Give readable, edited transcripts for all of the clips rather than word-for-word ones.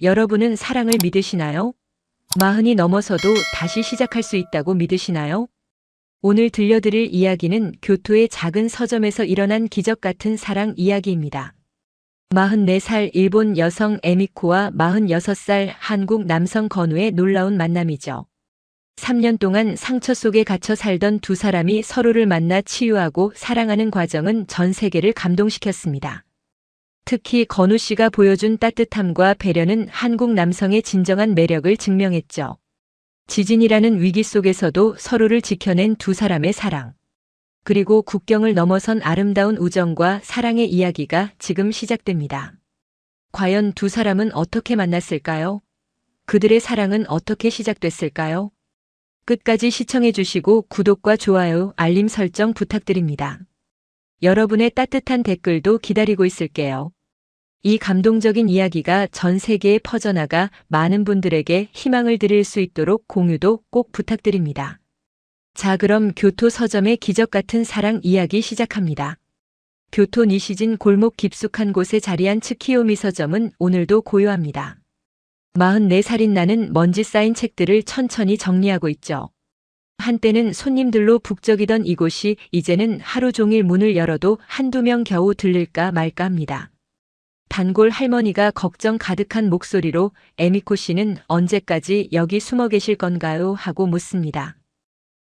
여러분은 사랑을 믿으시나요? 마흔이 넘어서도 다시 시작할 수 있다고 믿으시나요? 오늘 들려드릴 이야기는 교토의 작은 서점에서 일어난 기적 같은 사랑 이야기입니다. 44살 일본 여성 에미코와 46살 한국 남성 건우의 놀라운 만남이죠. 3년 동안 상처 속에 갇혀 살던 두 사람이 서로를 만나 치유하고 사랑하는 과정은 전 세계를 감동시켰습니다. 특히 건우 씨가 보여준 따뜻함과 배려는 한국 남성의 진정한 매력을 증명했죠. 지진이라는 위기 속에서도 서로를 지켜낸 두 사람의 사랑. 그리고 국경을 넘어선 아름다운 우정과 사랑의 이야기가 지금 시작됩니다. 과연 두 사람은 어떻게 만났을까요? 그들의 사랑은 어떻게 시작됐을까요? 끝까지 시청해 주시고 구독과 좋아요, 알림 설정 부탁드립니다. 여러분의 따뜻한 댓글도 기다리고 있을게요. 이 감동적인 이야기가 전 세계에 퍼져나가 많은 분들에게 희망을 드릴 수 있도록 공유도 꼭 부탁드립니다. 자, 그럼 교토 서점의 기적 같은 사랑 이야기 시작합니다. 교토 니시진 골목 깊숙한 곳에 자리한 츠키요미 서점은 오늘도 고요합니다. 44살인 나는 먼지 쌓인 책들을 천천히 정리하고 있죠. 한때는 손님들로 북적이던 이곳이 이제는 하루 종일 문을 열어도 한두 명 겨우 들릴까 말까 합니다. 단골 할머니가 걱정 가득한 목소리로 에미코 씨는 언제까지 여기 숨어 계실 건가요? 하고 묻습니다.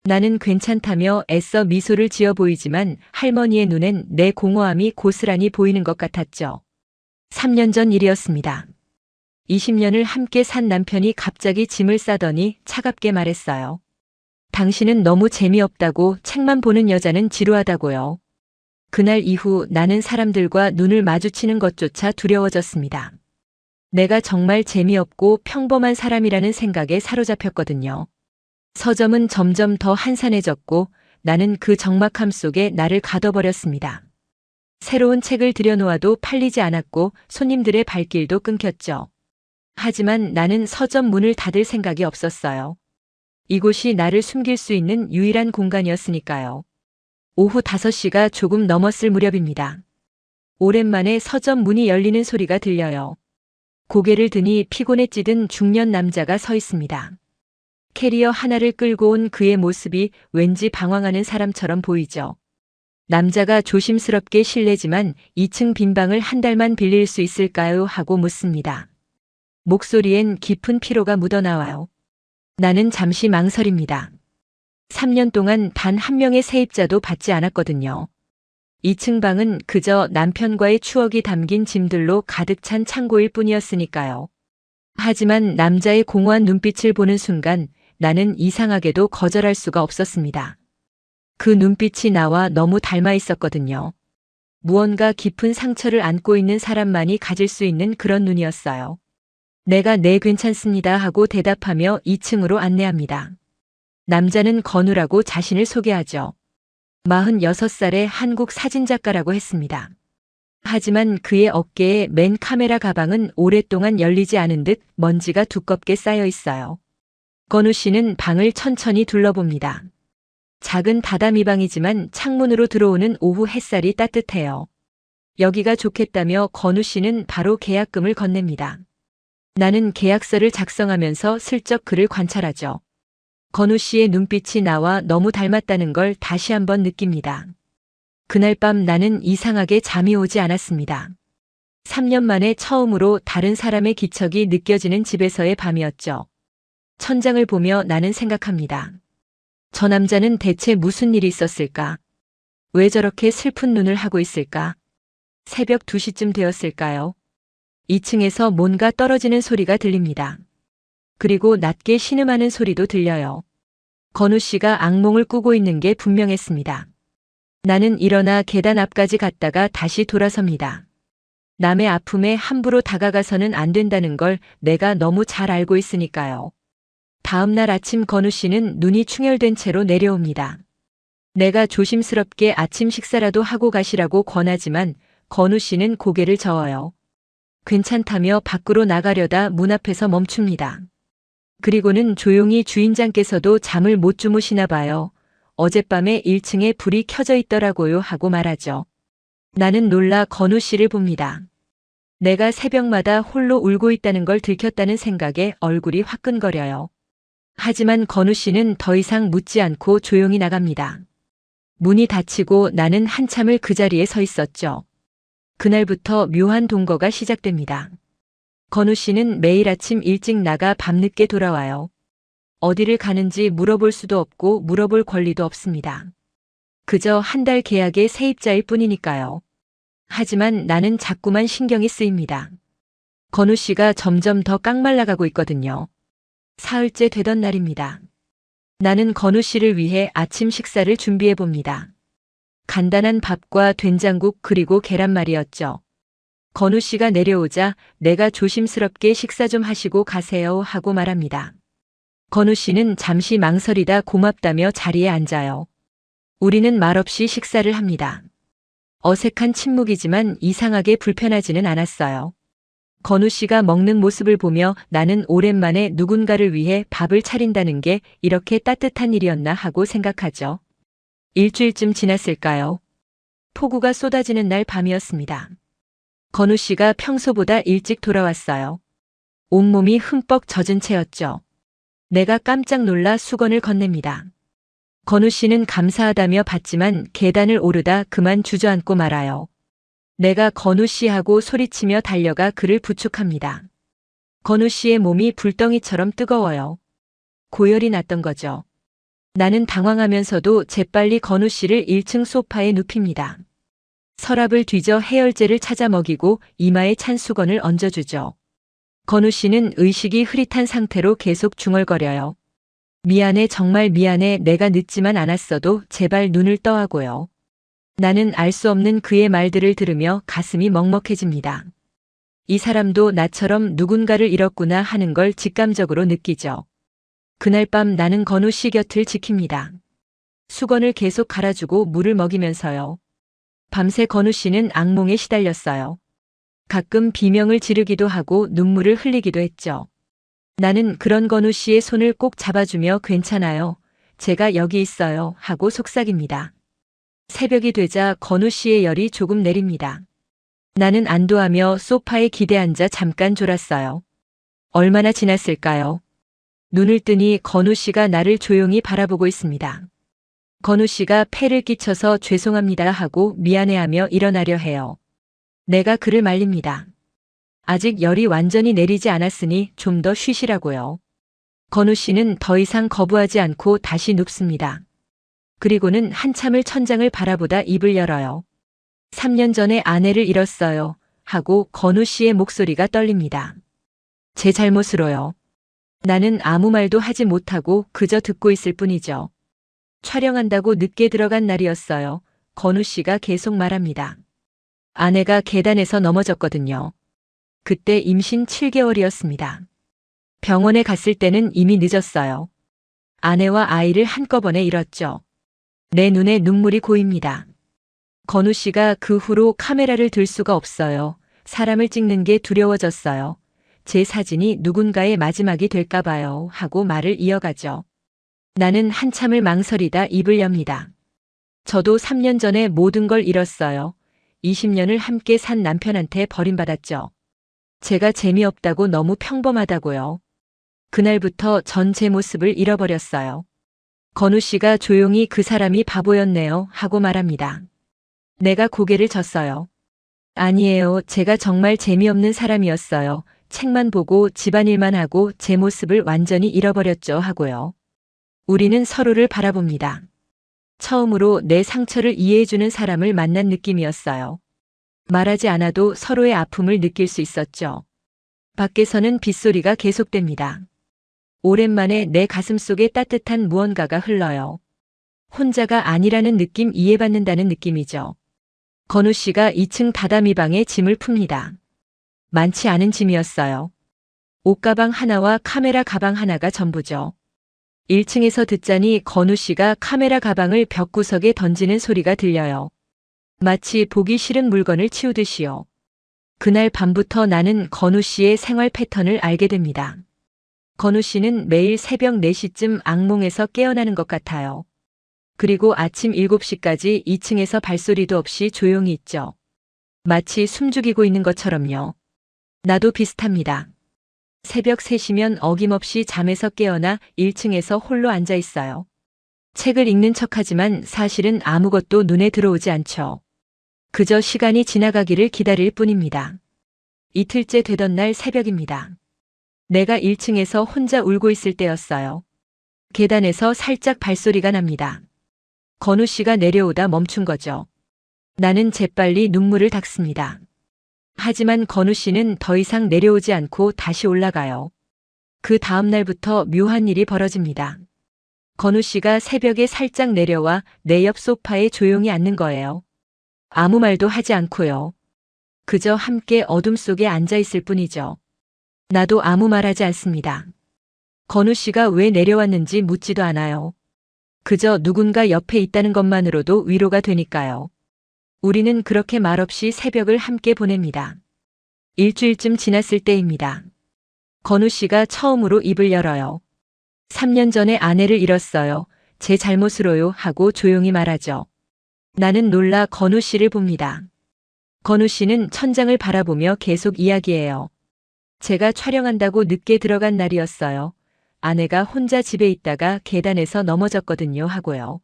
나는 괜찮다며 애써 미소를 지어 보이지만 할머니의 눈엔 내 공허함이 고스란히 보이는 것 같았죠. 3년 전 일이었습니다. 20년을 함께 산 남편이 갑자기 짐을 싸더니 차갑게 말했어요. 당신은 너무 재미없다고, 책만 보는 여자는 지루하다고요. 그날 이후 나는 사람들과 눈을 마주치는 것조차 두려워졌습니다. 내가 정말 재미없고 평범한 사람이라는 생각에 사로잡혔거든요. 서점은 점점 더 한산해졌고 나는 그 적막함 속에 나를 가둬버렸습니다. 새로운 책을 들여놓아도 팔리지 않았고 손님들의 발길도 끊겼죠. 하지만 나는 서점 문을 닫을 생각이 없었어요. 이곳이 나를 숨길 수 있는 유일한 공간이었으니까요. 오후 5시가 조금 넘었을 무렵입니다. 오랜만에 서점 문이 열리는 소리가 들려요. 고개를 드니 피곤에 찌든 중년 남자가 서 있습니다. 캐리어 하나를 끌고 온 그의 모습이 왠지 방황하는 사람처럼 보이죠. 남자가 조심스럽게 실례지만 2층 빈방을 한 달만 빌릴 수 있을까요? 하고 묻습니다. 목소리엔 깊은 피로가 묻어나와요. 나는 잠시 망설입니다. 3년 동안 단 한 명의 세입자도 받지 않았거든요. 2층 방은 그저 남편과의 추억이 담긴 짐들로 가득 찬 창고일 뿐이었으니까요. 하지만 남자의 공허한 눈빛을 보는 순간 나는 이상하게도 거절할 수가 없었습니다. 그 눈빛이 나와 너무 닮아 있었거든요. 무언가 깊은 상처를 안고 있는 사람만이 가질 수 있는 그런 눈이었어요. 내가 네, 괜찮습니다 하고 대답하며 2층으로 안내합니다. 남자는 건우라고 자신을 소개하죠. 46살의 한국 사진작가라고 했습니다. 하지만 그의 어깨에 맨 카메라 가방은 오랫동안 열리지 않은 듯 먼지가 두껍게 쌓여 있어요. 건우 씨는 방을 천천히 둘러봅니다. 작은 다다미 방이지만 창문으로 들어오는 오후 햇살이 따뜻해요. 여기가 좋겠다며 건우 씨는 바로 계약금을 건넵니다. 나는 계약서를 작성하면서 슬쩍 그를 관찰하죠. 건우 씨의 눈빛이 나와 너무 닮았다는 걸 다시 한번 느낍니다. 그날 밤 나는 이상하게 잠이 오지 않았습니다. 3년 만에 처음으로 다른 사람의 기척이 느껴지는 집에서의 밤이었죠. 천장을 보며 나는 생각합니다. 저 남자는 대체 무슨 일이 있었을까? 왜 저렇게 슬픈 눈을 하고 있을까? 새벽 2시쯤 되었을까요? 2층에서 뭔가 떨어지는 소리가 들립니다. 그리고 낮게 신음하는 소리도 들려요. 건우 씨가 악몽을 꾸고 있는 게 분명했습니다. 나는 일어나 계단 앞까지 갔다가 다시 돌아섭니다. 남의 아픔에 함부로 다가가서는 안 된다는 걸 내가 너무 잘 알고 있으니까요. 다음 날 아침 건우 씨는 눈이 충혈된 채로 내려옵니다. 내가 조심스럽게 아침 식사라도 하고 가시라고 권하지만 건우 씨는 고개를 저어요. 괜찮다며 밖으로 나가려다 문 앞에서 멈춥니다. 그리고는 조용히 주인장께서도 잠을 못 주무시나 봐요. 어젯밤에 1층에 불이 켜져 있더라고요 하고 말하죠. 나는 놀라 건우 씨를 봅니다. 내가 새벽마다 홀로 울고 있다는 걸 들켰다는 생각에 얼굴이 화끈거려요. 하지만 건우 씨는 더 이상 묻지 않고 조용히 나갑니다. 문이 닫히고 나는 한참을 그 자리에 서 있었죠. 그날부터 묘한 동거가 시작됩니다. 건우 씨는 매일 아침 일찍 나가 밤늦게 돌아와요. 어디를 가는지 물어볼 수도 없고 물어볼 권리도 없습니다. 그저 한 달 계약의 세입자일 뿐이니까요. 하지만 나는 자꾸만 신경이 쓰입니다. 건우 씨가 점점 더 깡말라가고 있거든요. 사흘째 되던 날입니다. 나는 건우 씨를 위해 아침 식사를 준비해 봅니다. 간단한 밥과 된장국 그리고 계란말이였죠. 건우 씨가 내려오자 내가 조심스럽게 식사 좀 하시고 가세요 하고 말합니다. 건우 씨는 잠시 망설이다 고맙다며 자리에 앉아요. 우리는 말없이 식사를 합니다. 어색한 침묵이지만 이상하게 불편하지는 않았어요. 건우 씨가 먹는 모습을 보며 나는 오랜만에 누군가를 위해 밥을 차린다는 게 이렇게 따뜻한 일이었나 하고 생각하죠. 일주일쯤 지났을까요? 폭우가 쏟아지는 날 밤이었습니다. 건우 씨가 평소보다 일찍 돌아왔어요. 온몸이 흠뻑 젖은 채였죠. 내가 깜짝 놀라 수건을 건넵니다. 건우 씨는 감사하다며 받지만 계단을 오르다 그만 주저앉고 말아요. 내가 건우 씨하고 소리치며 달려가 그를 부축합니다. 건우 씨의 몸이 불덩이처럼 뜨거워요. 고열이 났던 거죠. 나는 당황하면서도 재빨리 건우 씨를 1층 소파에 눕힙니다. 서랍을 뒤져 해열제를 찾아 먹이고 이마에 찬 수건을 얹어주죠. 건우 씨는 의식이 흐릿한 상태로 계속 중얼거려요. 미안해, 정말 미안해, 내가 늦지만 않았어도 제발 눈을 떠 하고요. 나는 알 수 없는 그의 말들을 들으며 가슴이 먹먹해집니다. 이 사람도 나처럼 누군가를 잃었구나 하는 걸 직감적으로 느끼죠. 그날 밤 나는 건우 씨 곁을 지킵니다. 수건을 계속 갈아주고 물을 먹이면서요. 밤새 건우 씨는 악몽에 시달렸어요. 가끔 비명을 지르기도 하고 눈물을 흘리기도 했죠. 나는 그런 건우 씨의 손을 꼭 잡아주며 괜찮아요. 제가 여기 있어요. 하고 속삭입니다. 새벽이 되자 건우 씨의 열이 조금 내립니다. 나는 안도하며 소파에 기대앉아 잠깐 졸았어요. 얼마나 지났을까요? 눈을 뜨니 건우 씨가 나를 조용히 바라보고 있습니다. 건우 씨가 폐를 끼쳐서 죄송합니다 하고 미안해하며 일어나려 해요. 내가 그를 말립니다. 아직 열이 완전히 내리지 않았으니 좀 더 쉬시라고요. 건우 씨는 더 이상 거부하지 않고 다시 눕습니다. 그리고는 한참을 천장을 바라보다 입을 열어요. 3년 전에 아내를 잃었어요. 하고 건우 씨의 목소리가 떨립니다. 제 잘못으로요. 나는 아무 말도 하지 못하고 그저 듣고 있을 뿐이죠. 촬영한다고 늦게 들어간 날이었어요. 건우 씨가 계속 말합니다. 아내가 계단에서 넘어졌거든요. 그때 임신 7개월이었습니다. 병원에 갔을 때는 이미 늦었어요. 아내와 아이를 한꺼번에 잃었죠. 내 눈에 눈물이 고입니다. 건우 씨가 그 후로 카메라를 들 수가 없어요. 사람을 찍는 게 두려워졌어요. 제 사진이 누군가의 마지막이 될까 봐요. 하고 말을 이어가죠. 나는 한참을 망설이다 입을 엽니다. 저도 3년 전에 모든 걸 잃었어요. 20년을 함께 산 남편한테 버림받았죠. 제가 재미없다고 너무 평범하다고요. 그날부터 전 제 모습을 잃어버렸어요. 건우 씨가 조용히 그 사람이 바보였네요 하고 말합니다. 내가 고개를 젓어요. 아니에요. 제가 정말 재미없는 사람이었어요. 책만 보고 집안일만 하고 제 모습을 완전히 잃어버렸죠 하고요. 우리는 서로를 바라봅니다. 처음으로 내 상처를 이해해주는 사람을 만난 느낌이었어요. 말하지 않아도 서로의 아픔을 느낄 수 있었죠. 밖에서는 빗소리가 계속됩니다. 오랜만에 내 가슴속에 따뜻한 무언가가 흘러요. 혼자가 아니라는 느낌, 이해받는다는 느낌이죠. 건우 씨가 2층 다다미 방에 짐을 풉니다. 많지 않은 짐이었어요. 옷가방 하나와 카메라 가방 하나가 전부죠. 1층에서 듣자니 건우 씨가 카메라 가방을 벽구석에 던지는 소리가 들려요. 마치 보기 싫은 물건을 치우듯이요. 그날 밤부터 나는 건우 씨의 생활 패턴을 알게 됩니다. 건우 씨는 매일 새벽 4시쯤 악몽에서 깨어나는 것 같아요. 그리고 아침 7시까지 2층에서 발소리도 없이 조용히 있죠. 마치 숨죽이고 있는 것처럼요. 나도 비슷합니다. 새벽 3시면 어김없이 잠에서 깨어나 1층에서 홀로 앉아 있어요. 책을 읽는 척하지만 사실은 아무것도 눈에 들어오지 않죠. 그저 시간이 지나가기를 기다릴 뿐입니다. 이틀째 되던 날 새벽입니다. 내가 1층에서 혼자 울고 있을 때였어요. 계단에서 살짝 발소리가 납니다. 건우 씨가 내려오다 멈춘 거죠. 나는 재빨리 눈물을 닦습니다. 하지만 건우 씨는 더 이상 내려오지 않고 다시 올라가요. 그 다음 날부터 묘한 일이 벌어집니다. 건우 씨가 새벽에 살짝 내려와 내 옆 소파에 조용히 앉는 거예요. 아무 말도 하지 않고요. 그저 함께 어둠 속에 앉아 있을 뿐이죠. 나도 아무 말 하지 않습니다. 건우 씨가 왜 내려왔는지 묻지도 않아요. 그저 누군가 옆에 있다는 것만으로도 위로가 되니까요. 우리는 그렇게 말없이 새벽을 함께 보냅니다. 일주일쯤 지났을 때입니다. 건우 씨가 처음으로 입을 열어요. 3년 전에 아내를 잃었어요. 제 잘못으로요 하고 조용히 말하죠. 나는 놀라 건우 씨를 봅니다. 건우 씨는 천장을 바라보며 계속 이야기해요. 제가 촬영한다고 늦게 들어간 날이었어요. 아내가 혼자 집에 있다가 계단에서 넘어졌거든요 하고요.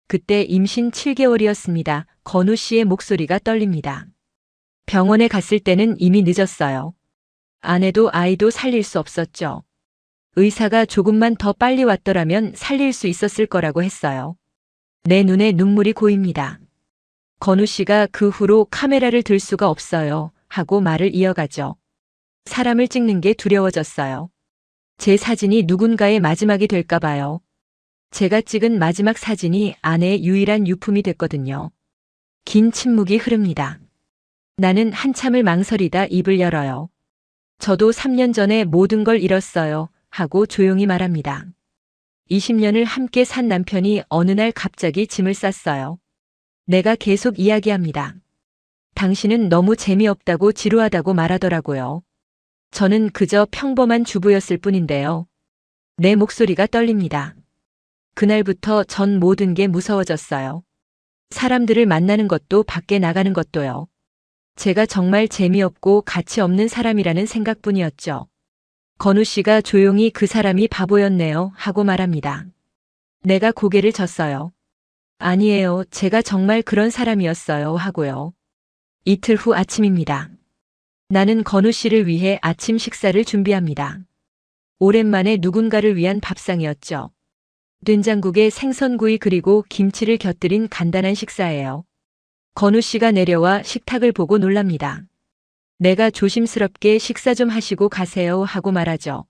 그때 임신 7개월이었습니다. 건우 씨의 목소리가 떨립니다. 병원에 갔을 때는 이미 늦었어요. 아내도 아이도 살릴 수 없었죠. 의사가 조금만 더 빨리 왔더라면 살릴 수 있었을 거라고 했어요. 내 눈에 눈물이 고입니다. 건우 씨가 그 후로 카메라를 들 수가 없어요 하고 말을 이어가죠. 사람을 찍는 게 두려워졌어요. 제 사진이 누군가의 마지막이 될까 봐요. 제가 찍은 마지막 사진이 아내의 유일한 유품이 됐거든요. 긴 침묵이 흐릅니다. 나는 한참을 망설이다 입을 열어요. 저도 3년 전에 모든 걸 잃었어요 하고 조용히 말합니다. 20년을 함께 산 남편이 어느 날 갑자기 짐을 쌌어요. 내가 계속 이야기합니다. 당신은 너무 재미없다고 지루하다고 말하더라고요. 저는 그저 평범한 주부였을 뿐인데요. 내 목소리가 떨립니다. 그날부터 전 모든 게 무서워졌어요. 사람들을 만나는 것도 밖에 나가는 것도요. 제가 정말 재미없고 가치 없는 사람이라는 생각뿐이었죠. 건우 씨가 조용히 그 사람이 바보였네요 하고 말합니다. 내가 고개를 젓어요. 아니에요. 제가 정말 그런 사람이었어요 하고요. 이틀 후 아침입니다. 나는 건우 씨를 위해 아침 식사를 준비합니다. 오랜만에 누군가를 위한 밥상이었죠. 된장국에 생선구이 그리고 김치를 곁들인 간단한 식사예요. 건우 씨가 내려와 식탁을 보고 놀랍니다. 내가 조심스럽게 식사 좀 하시고 가세요 하고 말하죠.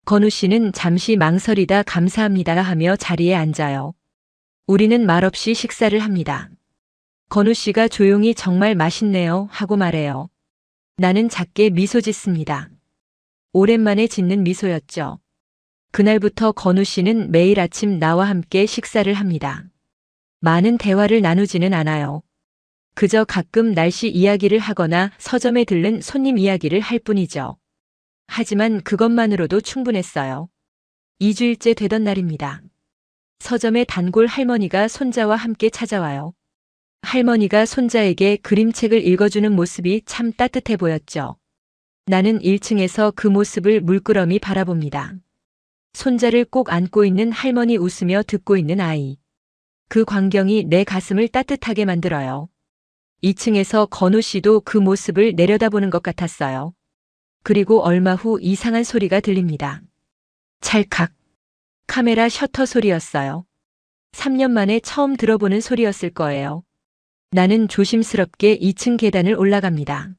건우 씨는 잠시 망설이다 감사합니다 하며 자리에 앉아요. 우리는 말없이 식사를 합니다. 건우 씨가 조용히 정말 맛있네요 하고 말해요. 나는 작게 미소 짓습니다. 오랜만에 짓는 미소였죠. 그날부터 건우 씨는 매일 아침 나와 함께 식사를 합니다. 많은 대화를 나누지는 않아요. 그저 가끔 날씨 이야기를 하거나 서점에 들른 손님 이야기를 할 뿐이죠. 하지만 그것만으로도 충분했어요. 2주일째 되던 날입니다. 서점의 단골 할머니가 손자와 함께 찾아와요. 할머니가 손자에게 그림책을 읽어주는 모습이 참 따뜻해 보였죠. 나는 1층에서 그 모습을 물끄러미 바라봅니다. 손자를 꼭 안고 있는 할머니 웃으며 듣고 있는 아이. 그 광경이 내 가슴을 따뜻하게 만들어요. 2층에서 건우 씨도 그 모습을 내려다보는 것 같았어요. 그리고 얼마 후 이상한 소리가 들립니다. 찰칵. 카메라 셔터 소리였어요. 3년 만에 처음 들어보는 소리였을 거예요. 나는 조심스럽게 2층 계단을 올라갑니다.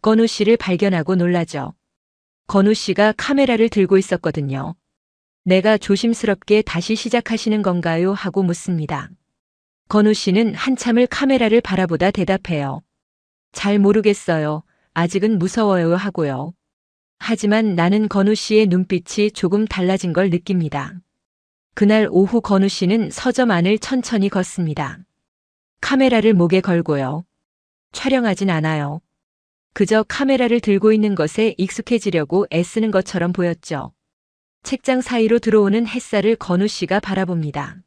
건우 씨를 발견하고 놀라죠. 건우 씨가 카메라를 들고 있었거든요. 내가 조심스럽게 다시 시작하시는 건가요? 하고 묻습니다. 건우 씨는 한참을 카메라를 바라보다 대답해요. 잘 모르겠어요. 아직은 무서워요 하고요. 하지만 나는 건우 씨의 눈빛이 조금 달라진 걸 느낍니다. 그날 오후 건우 씨는 서점 안을 천천히 걷습니다. 카메라를 목에 걸고요. 촬영하진 않아요. 그저 카메라를 들고 있는 것에 익숙해지려고 애쓰는 것처럼 보였죠. 책장 사이로 들어오는 햇살을 건우 씨가 바라봅니다.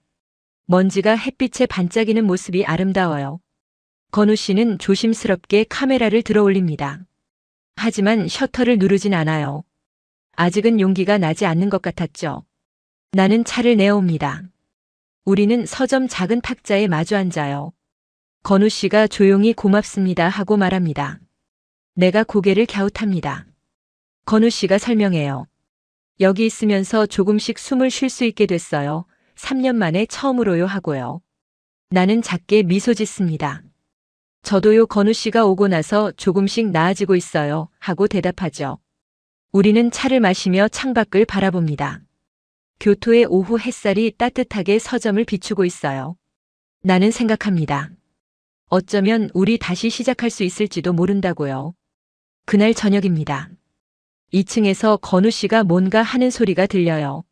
먼지가 햇빛에 반짝이는 모습이 아름다워요. 건우 씨는 조심스럽게 카메라를 들어 올립니다. 하지만 셔터를 누르진 않아요. 아직은 용기가 나지 않는 것 같았죠. 나는 차를 내어옵니다. 우리는 서점 작은 탁자에 마주 앉아요. 건우 씨가 조용히 고맙습니다 하고 말합니다. 내가 고개를 갸웃합니다. 건우 씨가 설명해요. 여기 있으면서 조금씩 숨을 쉴 수 있게 됐어요. 3년 만에 처음으로요 하고요. 나는 작게 미소 짓습니다. 저도요. 건우 씨가 오고 나서 조금씩 나아지고 있어요 하고 대답하죠. 우리는 차를 마시며 창밖을 바라봅니다. 교토의 오후 햇살이 따뜻하게 서점을 비추고 있어요. 나는 생각합니다. 어쩌면 우리 다시 시작할 수 있을지도 모른다고요. 그날 저녁입니다. 2층에서 건우 씨가 뭔가 하는 소리가 들려요.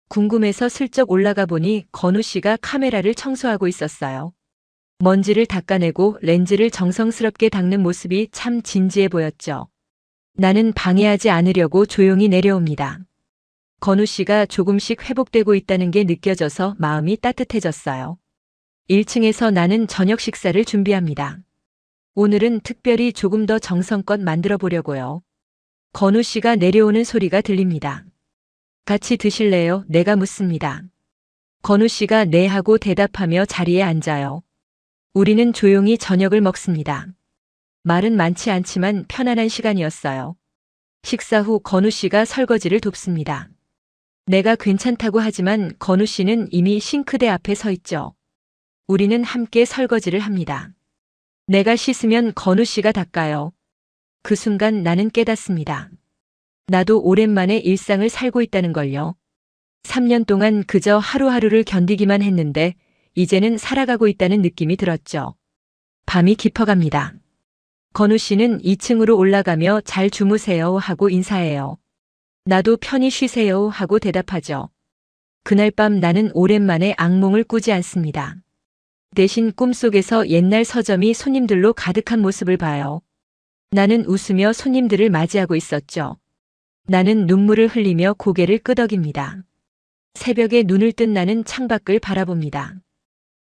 궁금해서 슬쩍 올라가 보니 건우 씨가 카메라를 청소하고 있었어요. 먼지를 닦아내고 렌즈를 정성스럽게 닦는 모습이 참 진지해 보였죠. 나는 방해하지 않으려고 조용히 내려옵니다. 건우 씨가 조금씩 회복되고 있다는 게 느껴져서 마음이 따뜻해졌어요. 1층에서 나는 저녁 식사를 준비합니다. 오늘은 특별히 조금 더 정성껏 만들어 보려고요. 건우 씨가 내려오는 소리가 들립니다. 같이 드실래요? 내가 묻습니다. 건우 씨가 네 하고 대답하며 자리에 앉아요. 우리는 조용히 저녁을 먹습니다. 말은 많지 않지만 편안한 시간이었어요. 식사 후 건우 씨가 설거지를 돕습니다. 내가 괜찮다고 하지만 건우 씨는 이미 싱크대 앞에 서 있죠. 우리는 함께 설거지를 합니다. 내가 씻으면 건우 씨가 닦아요. 그 순간 나는 깨닫습니다. 나도 오랜만에 일상을 살고 있다는 걸요. 3년 동안 그저 하루하루를 견디기만 했는데 이제는 살아가고 있다는 느낌이 들었죠. 밤이 깊어갑니다. 건우 씨는 2층으로 올라가며 잘 주무세요 하고 인사해요. 나도 편히 쉬세요 하고 대답하죠. 그날 밤 나는 오랜만에 악몽을 꾸지 않습니다. 대신 꿈속에서 옛날 서점이 손님들로 가득한 모습을 봐요. 나는 웃으며 손님들을 맞이하고 있었죠. 나는 눈물을 흘리며 고개를 끄덕입니다. 새벽에 눈을 뜬 나는 창밖을 바라봅니다.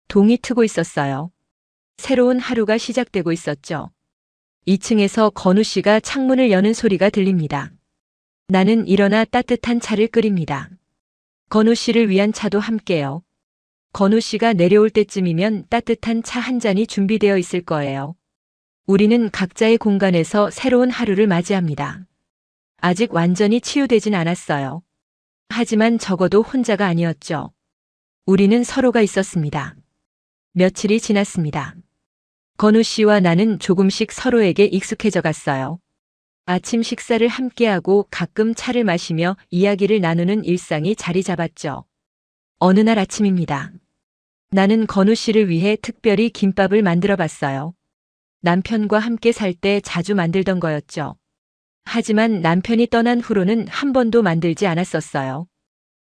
동이 트고 있었어요. 새로운 하루가 시작되고 있었죠. 2층에서 건우 씨가 창문을 여는 소리가 들립니다. 나는 일어나 따뜻한 차를 끓입니다. 건우 씨를 위한 차도 함께요. 건우 씨가 내려올 때쯤이면 따뜻한 차 한 잔이 준비되어 있을 거예요. 우리는 각자의 공간에서 새로운 하루를 맞이합니다. 아직 완전히 치유되진 않았어요. 하지만 적어도 혼자가 아니었죠. 우리는 서로가 있었습니다. 며칠이 지났습니다. 건우 씨와 나는 조금씩 서로에게 익숙해져 갔어요. 아침 식사를 함께하고 가끔 차를 마시며 이야기를 나누는 일상이 자리 잡았죠. 어느 날 아침입니다. 나는 건우 씨를 위해 특별히 김밥을 만들어 봤어요. 남편과 함께 살 때 자주 만들던 거였죠. 하지만 남편이 떠난 후로는 한 번도 만들지 않았었어요.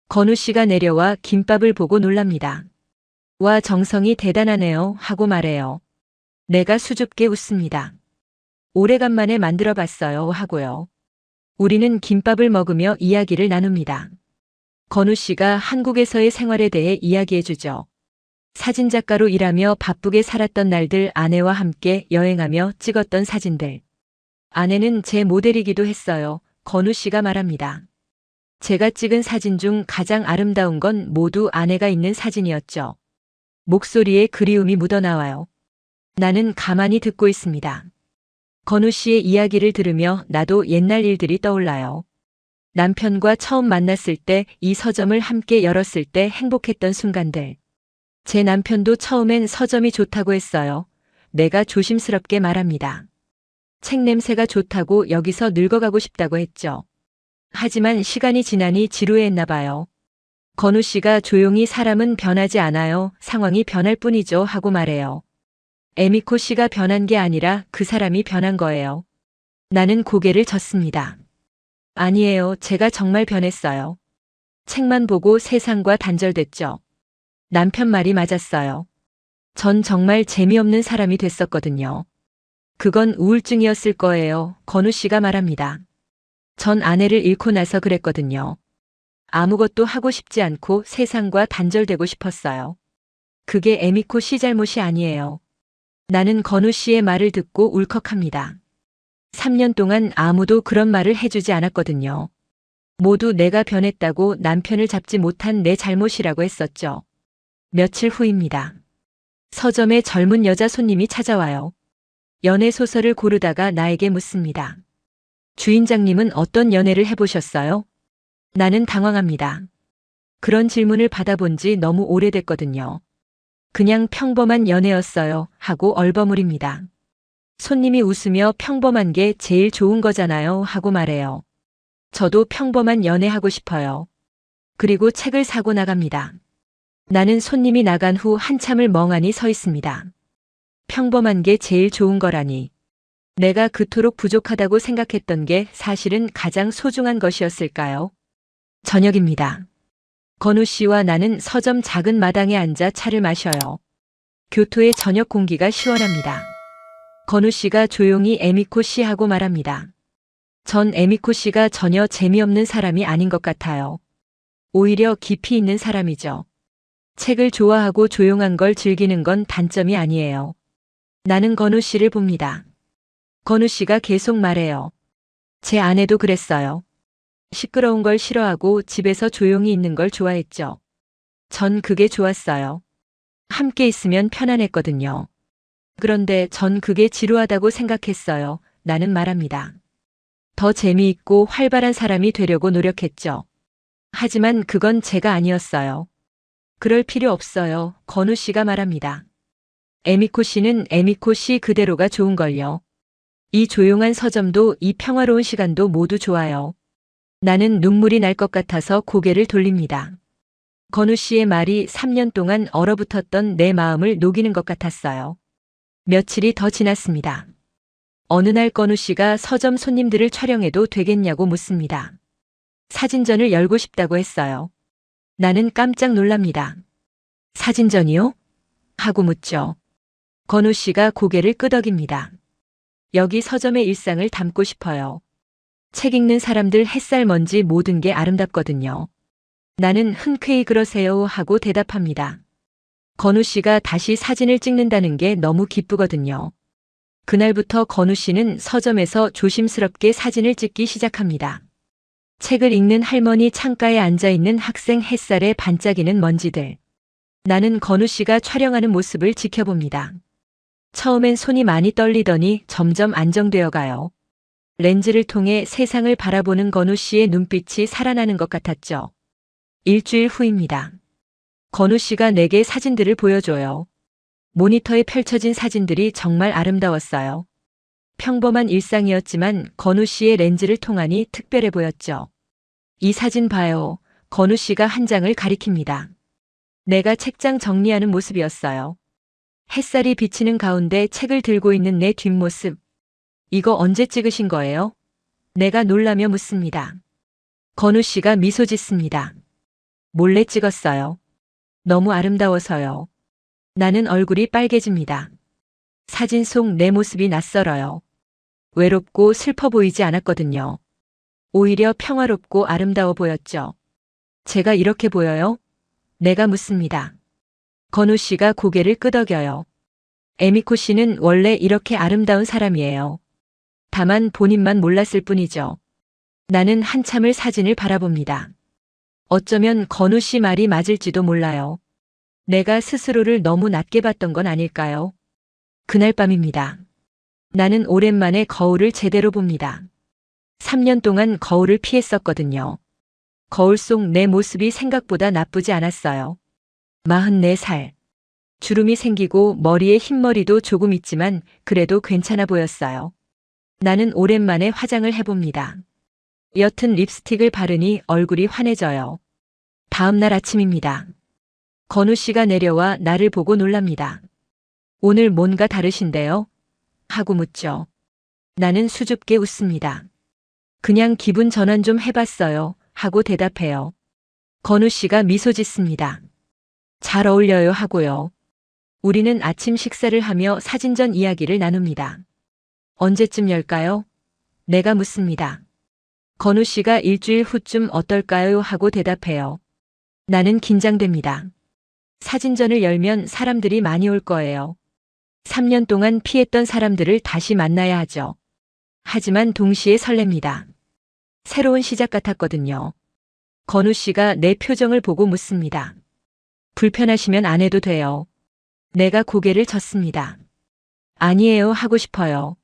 건우 씨가 내려와 김밥을 보고 놀랍니다. 와, 정성이 대단하네요 하고 말해요. 내가 수줍게 웃습니다. 오래간만에 만들어 봤어요 하고요. 우리는 김밥을 먹으며 이야기를 나눕니다. 건우 씨가 한국에서의 생활에 대해 이야기해 주죠. 사진작가로 일하며 바쁘게 살았던 날들, 아내와 함께 여행하며 찍었던 사진들. 아내는 제 모델이기도 했어요. 건우 씨가 말합니다. 제가 찍은 사진 중 가장 아름다운 건 모두 아내가 있는 사진이었죠. 목소리에 그리움이 묻어나와요. 나는 가만히 듣고 있습니다. 건우 씨의 이야기를 들으며 나도 옛날 일들이 떠올라요. 남편과 처음 만났을 때, 이 서점을 함께 열었을 때 행복했던 순간들. 제 남편도 처음엔 서점이 좋다고 했어요. 내가 조심스럽게 말합니다. 책 냄새가 좋다고, 여기서 늙어가고 싶다고 했죠. 하지만 시간이 지나니 지루해했나 봐요. 건우 씨가 조용히 사람은 변하지 않아요. 상황이 변할 뿐이죠 하고 말해요. 에미코 씨가 변한 게 아니라 그 사람이 변한 거예요. 나는 고개를 젓습니다. 아니에요. 제가 정말 변했어요. 책만 보고 세상과 단절됐죠. 남편 말이 맞았어요. 전 정말 재미없는 사람이 됐었거든요. 그건 우울증이었을 거예요. 건우 씨가 말합니다. 전 아내를 잃고 나서 그랬거든요. 아무것도 하고 싶지 않고 세상과 단절되고 싶었어요. 그게 에미코 씨 잘못이 아니에요. 나는 건우 씨의 말을 듣고 울컥합니다. 3년 동안 아무도 그런 말을 해주지 않았거든요. 모두 내가 변했다고 남편을 잡지 못한 내 잘못이라고 했었죠. 며칠 후입니다. 서점에 젊은 여자 손님이 찾아와요. 연애 소설을 고르다가 나에게 묻습니다. 주인장님은 어떤 연애를 해보셨어요? 나는 당황합니다. 그런 질문을 받아본 지 너무 오래됐거든요. 그냥 평범한 연애였어요 하고 얼버무립니다. 손님이 웃으며 평범한 게 제일 좋은 거잖아요 하고 말해요. 저도 평범한 연애하고 싶어요. 그리고 책을 사고 나갑니다. 나는 손님이 나간 후 한참을 멍하니 서 있습니다. 평범한 게 제일 좋은 거라니. 내가 그토록 부족하다고 생각했던 게 사실은 가장 소중한 것이었을까요? 저녁입니다. 건우 씨와 나는 서점 작은 마당에 앉아 차를 마셔요. 교토의 저녁 공기가 시원합니다. 건우 씨가 조용히 에미코 씨하고 말합니다. 전 에미코 씨가 전혀 재미없는 사람이 아닌 것 같아요. 오히려 깊이 있는 사람이죠. 책을 좋아하고 조용한 걸 즐기는 건 단점이 아니에요. 나는 건우 씨를 봅니다. 건우 씨가 계속 말해요. 제 아내도 그랬어요. 시끄러운 걸 싫어하고 집에서 조용히 있는 걸 좋아했죠. 전 그게 좋았어요. 함께 있으면 편안했거든요. 그런데 전 그게 지루하다고 생각했어요. 나는 말합니다. 더 재미있고 활발한 사람이 되려고 노력했죠. 하지만 그건 제가 아니었어요. 그럴 필요 없어요. 건우 씨가 말합니다. 에미코 씨는 에미코 씨 그대로가 좋은걸요. 이 조용한 서점도 이 평화로운 시간도 모두 좋아요. 나는 눈물이 날 것 같아서 고개를 돌립니다. 건우 씨의 말이 3년 동안 얼어붙었던 내 마음을 녹이는 것 같았어요. 며칠이 더 지났습니다. 어느 날 건우 씨가 서점 손님들을 촬영해도 되겠냐고 묻습니다. 사진전을 열고 싶다고 했어요. 나는 깜짝 놀랍니다. 사진전이요? 하고 묻죠. 건우 씨가 고개를 끄덕입니다. 여기 서점의 일상을 담고 싶어요. 책 읽는 사람들 햇살 먼지 모든 게 아름답거든요. 나는 흔쾌히 그러세요 하고 대답합니다. 건우 씨가 다시 사진을 찍는다는 게 너무 기쁘거든요. 그날부터 건우 씨는 서점에서 조심스럽게 사진을 찍기 시작합니다. 책을 읽는 할머니 창가에 앉아있는 학생 햇살에 반짝이는 먼지들. 나는 건우 씨가 촬영하는 모습을 지켜봅니다. 처음엔 손이 많이 떨리더니 점점 안정되어 가요. 렌즈를 통해 세상을 바라보는 건우 씨의 눈빛이 살아나는 것 같았죠. 일주일 후입니다. 건우 씨가 내게 사진들을 보여줘요. 모니터에 펼쳐진 사진들이 정말 아름다웠어요. 평범한 일상이었지만 건우 씨의 렌즈를 통하니 특별해 보였죠. 이 사진 봐요. 건우 씨가 한 장을 가리킵니다. 내가 책장 정리하는 모습이었어요. 햇살이 비치는 가운데 책을 들고 있는 내 뒷모습. 이거 언제 찍으신 거예요? 내가 놀라며 묻습니다. 건우 씨가 미소 짓습니다. 몰래 찍었어요. 너무 아름다워서요. 나는 얼굴이 빨개집니다. 사진 속 내 모습이 낯설어요. 외롭고 슬퍼 보이지 않았거든요. 오히려 평화롭고 아름다워 보였죠. 제가 이렇게 보여요? 내가 묻습니다. 건우 씨가 고개를 끄덕여요. 에미코 씨는 원래 이렇게 아름다운 사람이에요. 다만 본인만 몰랐을 뿐이죠. 나는 한참을 사진을 바라봅니다. 어쩌면 건우 씨 말이 맞을지도 몰라요. 내가 스스로를 너무 낮게 봤던 건 아닐까요? 그날 밤입니다. 나는 오랜만에 거울을 제대로 봅니다. 3년 동안 거울을 피했었거든요. 거울 속 내 모습이 생각보다 나쁘지 않았어요. 44살. 주름이 생기고 머리에 흰머리도 조금 있지만 그래도 괜찮아 보였어요. 나는 오랜만에 화장을 해봅니다. 옅은 립스틱을 바르니 얼굴이 환해져요. 다음 날 아침입니다. 건우 씨가 내려와 나를 보고 놀랍니다. 오늘 뭔가 다르신데요? 하고 묻죠. 나는 수줍게 웃습니다. 그냥 기분 전환 좀 해봤어요. 하고 대답해요. 건우 씨가 미소 짓습니다. 잘 어울려요 하고요. 우리는 아침 식사를 하며 사진전 이야기를 나눕니다. 언제쯤 열까요? 내가 묻습니다. 건우 씨가 일주일 후쯤 어떨까요? 하고 대답해요. 나는 긴장됩니다. 사진전을 열면 사람들이 많이 올 거예요. 3년 동안 피했던 사람들을 다시 만나야 하죠. 하지만 동시에 설렙니다. 새로운 시작 같았거든요. 건우 씨가 내 표정을 보고 묻습니다. 불편하시면 안 해도 돼요. 내가 고개를 젓습니다. 아니에요, 하고 싶어요.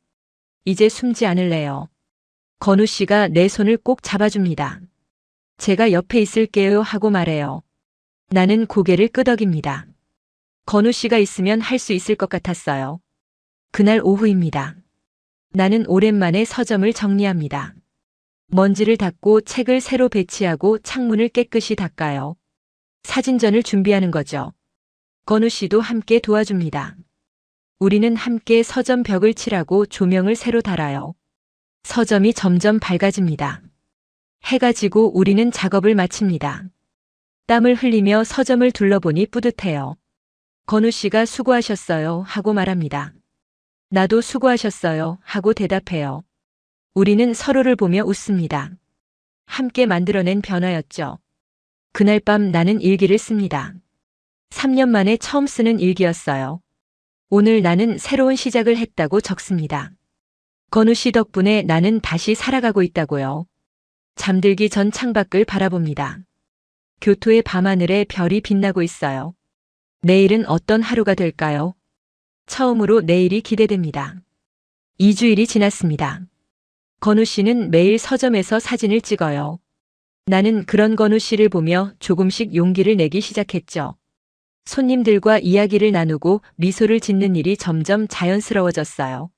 이제 숨지 않을래요. 건우 씨가 내 손을 꼭 잡아줍니다. 제가 옆에 있을게요, 하고 말해요. 나는 고개를 끄덕입니다. 건우 씨가 있으면 할 수 있을 것 같았어요. 그날 오후입니다. 나는 오랜만에 서점을 정리합니다. 먼지를 닦고 책을 새로 배치하고 창문을 깨끗이 닦아요. 사진전을 준비하는 거죠. 건우 씨도 함께 도와줍니다. 우리는 함께 서점 벽을 칠하고 조명을 새로 달아요. 서점이 점점 밝아집니다. 해가 지고 우리는 작업을 마칩니다. 땀을 흘리며 서점을 둘러보니 뿌듯해요. 건우 씨가 수고하셨어요, 하고 말합니다. 나도 수고하셨어요, 하고 대답해요. 우리는 서로를 보며 웃습니다. 함께 만들어낸 변화였죠. 그날 밤 나는 일기를 씁니다. 3년 만에 처음 쓰는 일기였어요. 오늘 나는 새로운 시작을 했다고 적습니다. 건우 씨 덕분에 나는 다시 살아가고 있다고요. 잠들기 전 창밖을 바라봅니다. 교토의 밤하늘에 별이 빛나고 있어요. 내일은 어떤 하루가 될까요? 처음으로 내일이 기대됩니다. 2주일이 지났습니다. 건우 씨는 매일 서점에서 사진을 찍어요. 나는 그런 건우 씨를 보며 조금씩 용기를 내기 시작했죠. 손님들과 이야기를 나누고 미소를 짓는 일이 점점 자연스러워졌어요.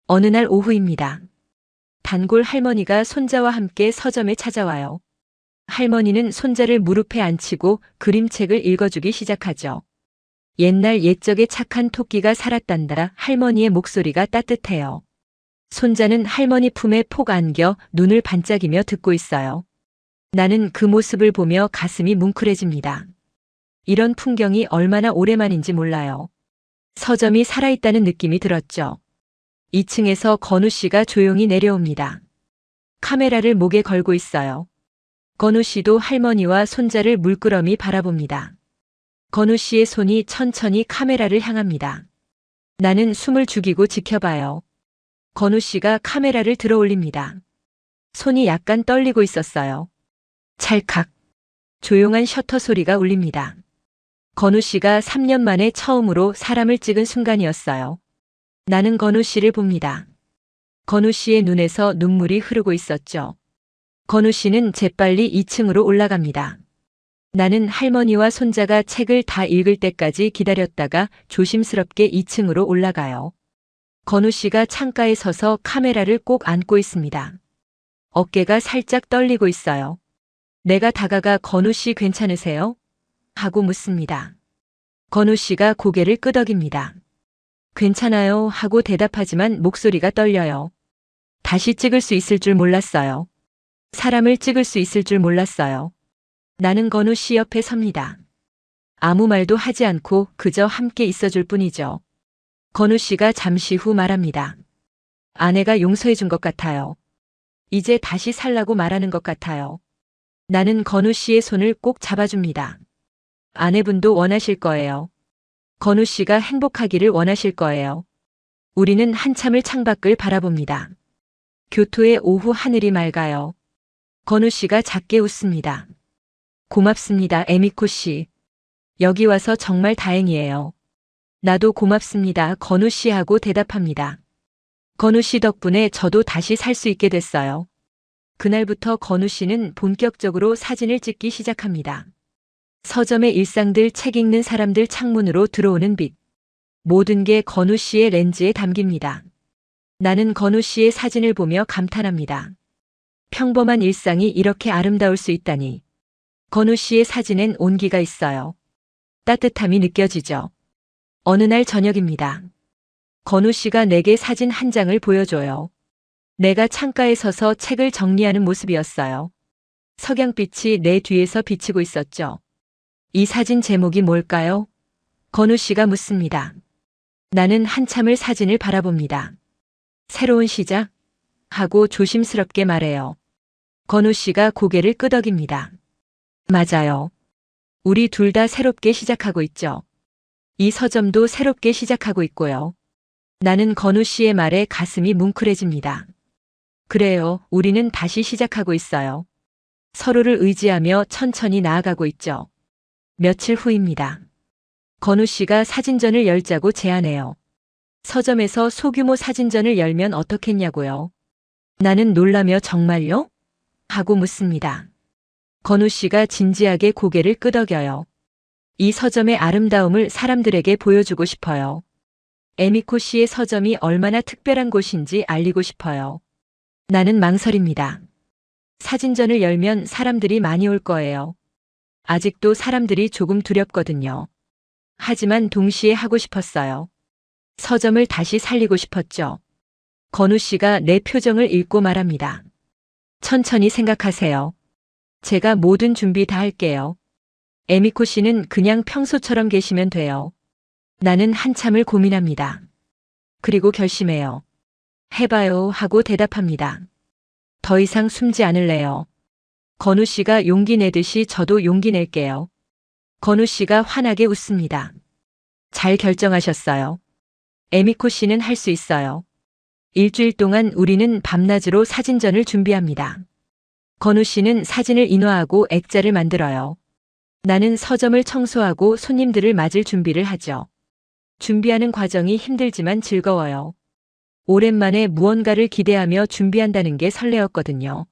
어느 날 오후입니다. 단골 할머니가 손자와 함께 서점에 찾아와요. 할머니는 손자를 무릎에 앉히고 그림책을 읽어주기 시작하죠. 옛날 옛적에 착한 토끼가 살았단다. 할머니의 목소리가 따뜻해요. 손자는 할머니 품에 폭 안겨 눈을 반짝이며 듣고 있어요. 나는 그 모습을 보며 가슴이 뭉클해집니다. 이런 풍경이 얼마나 오랜만인지 몰라요. 서점이 살아있다는 느낌이 들었죠. 2층에서 건우 씨가 조용히 내려옵니다. 카메라를 목에 걸고 있어요. 건우 씨도 할머니와 손자를 물끄러미 바라봅니다. 건우 씨의 손이 천천히 카메라를 향합니다. 나는 숨을 죽이고 지켜봐요. 건우 씨가 카메라를 들어 올립니다. 손이 약간 떨리고 있었어요. 찰칵. 조용한 셔터 소리가 울립니다. 건우 씨가 3년 만에 처음으로 사람을 찍은 순간이었어요. 나는 건우 씨를 봅니다. 건우 씨의 눈에서 눈물이 흐르고 있었죠. 건우 씨는 재빨리 2층으로 올라갑니다. 나는 할머니와 손자가 책을 다 읽을 때까지 기다렸다가 조심스럽게 2층으로 올라가요. 건우 씨가 창가에 서서 카메라를 꼭 안고 있습니다. 어깨가 살짝 떨리고 있어요. 내가 다가가 건우 씨 괜찮으세요? 하고 묻습니다. 건우 씨가 고개를 끄덕입니다. 괜찮아요, 하고 대답하지만 목소리가 떨려요. 다시 찍을 수 있을 줄 몰랐어요. 사람을 찍을 수 있을 줄 몰랐어요. 나는 건우 씨 옆에 섭니다. 아무 말도 하지 않고 그저 함께 있어줄 뿐이죠. 건우 씨가 잠시 후 말합니다. 아내가 용서해 준 것 같아요. 이제 다시 살라고 말하는 것 같아요. 나는 건우 씨의 손을 꼭 잡아줍니다. 아내분도 원하실 거예요. 건우 씨가 행복하기를 원하실 거예요. 우리는 한참을 창밖을 바라봅니다. 교토의 오후 하늘이 맑아요. 건우 씨가 작게 웃습니다. 고맙습니다, 에미코 씨. 여기 와서 정말 다행이에요. 나도 고맙습니다, 건우 씨 하고 대답합니다. 건우 씨 덕분에 저도 다시 살 수 있게 됐어요. 그날부터 건우 씨는 본격적으로 사진을 찍기 시작합니다. 서점의 일상들, 책 읽는 사람들, 창문으로 들어오는 빛. 모든 게 건우 씨의 렌즈에 담깁니다. 나는 건우 씨의 사진을 보며 감탄합니다. 평범한 일상이 이렇게 아름다울 수 있다니. 건우 씨의 사진엔 온기가 있어요. 따뜻함이 느껴지죠. 어느 날 저녁입니다. 건우 씨가 내게 사진 한 장을 보여줘요. 내가 창가에 서서 책을 정리하는 모습이었어요. 석양빛이 내 뒤에서 비치고 있었죠. 이 사진 제목이 뭘까요? 건우 씨가 묻습니다. 나는 한참을 사진을 바라봅니다. 새로운 시작? 하고 조심스럽게 말해요. 건우 씨가 고개를 끄덕입니다. 맞아요. 우리 둘 다 새롭게 시작하고 있죠. 이 서점도 새롭게 시작하고 있고요. 나는 건우 씨의 말에 가슴이 뭉클해집니다. 그래요. 우리는 다시 시작하고 있어요. 서로를 의지하며 천천히 나아가고 있죠. 며칠 후입니다. 건우 씨가 사진전을 열자고 제안해요. 서점에서 소규모 사진전을 열면 어떻겠냐고요. 나는 놀라며 정말요? 하고 묻습니다. 건우 씨가 진지하게 고개를 끄덕여요. 이 서점의 아름다움을 사람들에게 보여주고 싶어요. 에미코 씨의 서점이 얼마나 특별한 곳인지 알리고 싶어요. 나는 망설입니다. 사진전을 열면 사람들이 많이 올 거예요. 아직도 사람들이 조금 두렵거든요. 하지만 동시에 하고 싶었어요. 서점을 다시 살리고 싶었죠. 건우 씨가 내 표정을 읽고 말합니다. 천천히 생각하세요. 제가 모든 준비 다 할게요. 에미코 씨는 그냥 평소처럼 계시면 돼요. 나는 한참을 고민합니다. 그리고 결심해요. 해봐요 하고 대답합니다. 더 이상 숨지 않을래요. 건우 씨가 용기 내듯이 저도 용기 낼게요. 건우 씨가 환하게 웃습니다. 잘 결정하셨어요. 에미코 씨는 할 수 있어요. 일주일 동안 우리는 밤낮으로 사진전을 준비합니다. 건우 씨는 사진을 인화하고 액자를 만들어요. 나는 서점을 청소하고 손님들을 맞을 준비를 하죠. 준비하는 과정이 힘들지만 즐거워요. 오랜만에 무언가를 기대하며 준비한다는 게 설레었거든요.